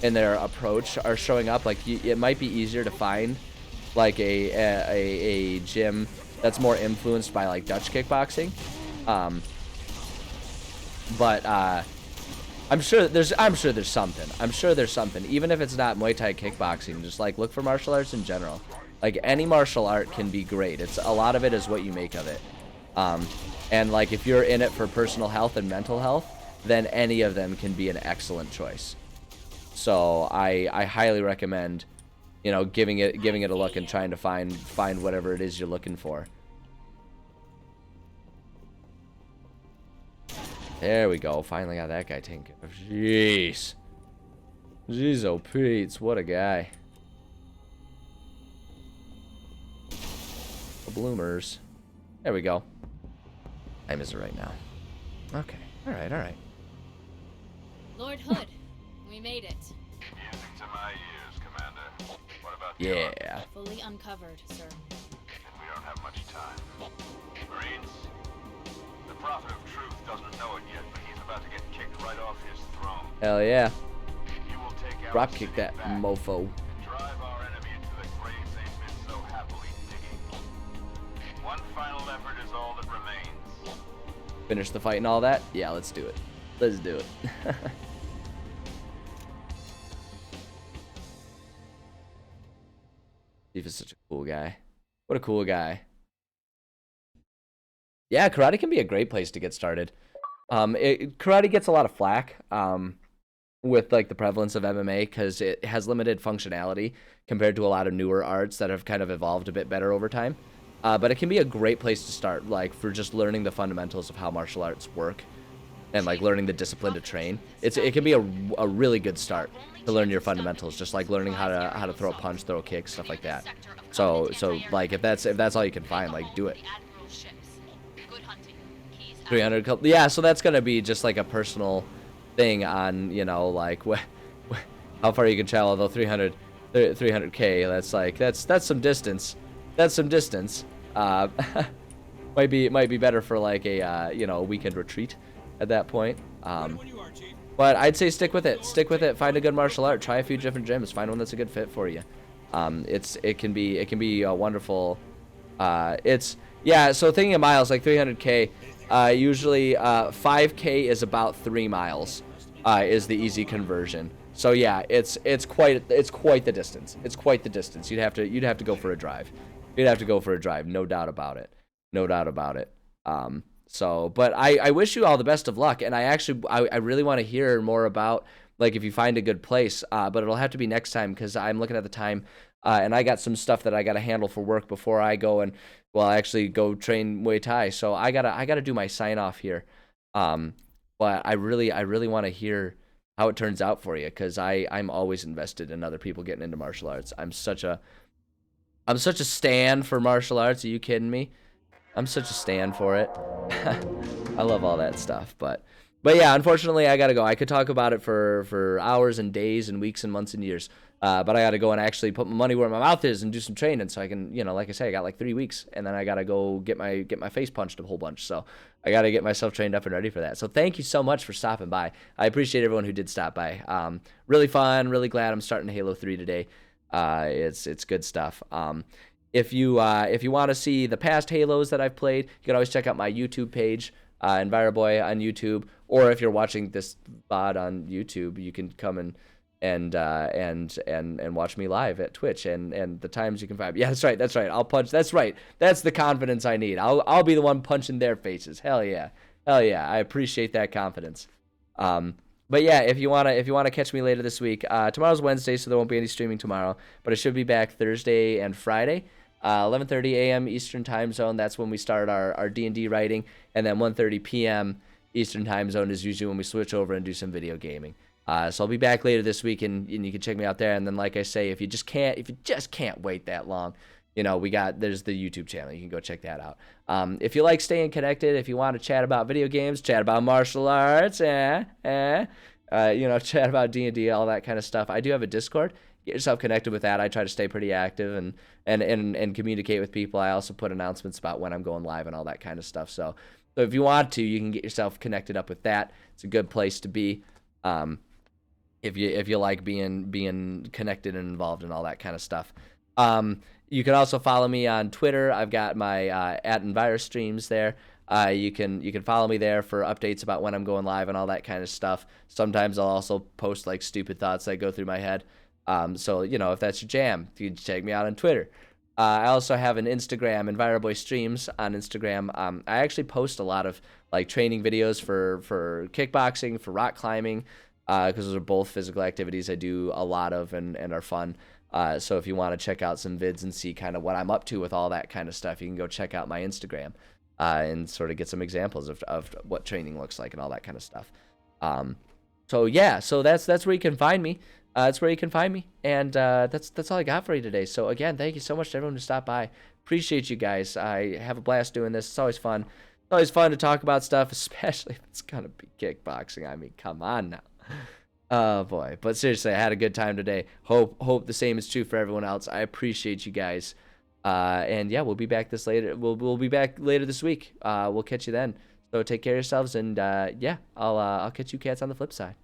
in their approach, are showing up. Like it might be easier to find like a gym that's more influenced by like Dutch kickboxing, but I'm sure there's something. Even if it's not Muay Thai kickboxing, just like look for martial arts in general. Like any martial art can be great. It's a lot of it is what you make of it. And like if you're in it for personal health and mental health, then any of them can be an excellent choice. So I highly recommend, you know, giving it a look and trying to find whatever it is you're looking for. There we go. Finally got that guy taken care of. Jeez. Jeez, oh Pete's, what a guy. Bloomers. There we go. Time is it right now? Okay. All right. Lord Hood, we made it. Music to my ears, Commander. What about yeah. Fully uncovered, sir. And we don't have much time. Marines, the Prophet of Truth doesn't know it yet, but he's about to get kicked right off his throne. Hell yeah. You will take out Drop kick that mofo. Drive our enemy into the graves they've been so happily digging. One final effort is all that remains. Finish the fight and all that? Yeah, let's do it. Let's do it. Steve is such a cool guy. What a cool guy. Yeah, karate can be a great place to get started. Karate gets a lot of flack with like the prevalence of MMA because it has limited functionality compared to a lot of newer arts that have kind of evolved a bit better over time. But it can be a great place to start, like for just learning the fundamentals of how martial arts work and like learning the discipline to train. It can be a really good start to learn your fundamentals, just like learning how to throw a punch, throw a kick, stuff like that. So like if that's all you can find, like do it. 300, yeah. So that's gonna be just like a personal thing on, you know, like how far you can travel. Though 300K, that's like that's some distance. That's some distance. Might be better for like a you know, a weekend retreat at that point. But I'd say stick with it. Find a good martial art. Try a few different gyms. Find one that's a good fit for you. It can be a wonderful. So thinking of miles, like 300K, usually 5K is about 3 miles, is the easy conversion. So yeah, it's quite the distance. It's quite the distance. You'd have to go for a drive. You'd have to go for a drive, no doubt about it. No doubt about it. But I wish you all the best of luck, and I really want to hear more about, like, if you find a good place, but it'll have to be next time, because I'm looking at the time, and I got some stuff that I got to handle for work before I go and, well, actually go train Muay Thai. So I gotta do my sign off here. But I really want to hear how it turns out for you, because I'm always invested in other people getting into martial arts. I'm such a stan for martial arts. Are you kidding me? I'm such a stan for it. I love all that stuff, but yeah, unfortunately, I gotta go. I could talk about it for hours and days and weeks and months and years, but I gotta go and actually put my money where my mouth is and do some training, so I can, like I say, I got like 3 weeks, and then I gotta go get my face punched a whole bunch. So I gotta get myself trained up and ready for that. So thank you so much for stopping by. I appreciate everyone who did stop by. Really fun. Really glad I'm starting Halo 3 today. It's good stuff. If you want to see the past Halos that I've played, you can always check out my YouTube page, EnviroBoy on YouTube, or if you're watching this VOD on YouTube, you can come and watch me live at Twitch, and the times you can find. Yeah, that's right. I'll punch. That's right. That's the confidence I need. I'll be the one punching their faces. Hell yeah. I appreciate that confidence. But yeah, if you wanna catch me later this week, tomorrow's Wednesday, so there won't be any streaming tomorrow, but I should be back Thursday and Friday. 11:30 a.m. Eastern Time Zone. That's when we start our D&D writing, and then 1:30 p.m. Eastern Time Zone is usually when we switch over and do some video gaming. So I'll be back later this week, and you can check me out there. And then, like I say, if you just can't wait that long, there's the YouTube channel. You can go check that out. If you like staying connected, if you want to chat about video games, chat about martial arts, chat about D&D, all that kind of stuff. I do have a Discord. Get yourself connected with that. I try to stay pretty active and communicate with people. I also put announcements about when I'm going live and all that kind of stuff. So if you want to, you can get yourself connected up with that. It's a good place to be. If you like being connected and involved and all that kind of stuff. You can also follow me on Twitter. I've got my at EnviroStreams there. You can follow me there for updates about when I'm going live and all that kind of stuff. Sometimes I'll also post like stupid thoughts that go through my head. So if that's your jam, you can check me out on Twitter. I also have an Instagram, EnviroBoy Streams on Instagram. I actually post a lot of like training videos for kickboxing, for rock climbing, because those are both physical activities I do a lot of and are fun. So if you want to check out some vids and see kind of what I'm up to with all that kind of stuff, you can go check out my Instagram and sort of get some examples of what training looks like and all that kind of stuff. So that's where you can find me. That's where you can find me, and that's all I got for you today. So again, thank you so much to everyone who stopped by. Appreciate you guys. I have a blast doing this. It's always fun. It's always fun to talk about stuff, especially if it's gonna be kickboxing. I mean, come on now. Oh boy, but seriously, I had a good time today. Hope the same is true for everyone else. I appreciate you guys, and yeah, we'll be back later. We'll be back later this week. We'll catch you then. So take care of yourselves, and yeah, I'll catch you cats on the flip side.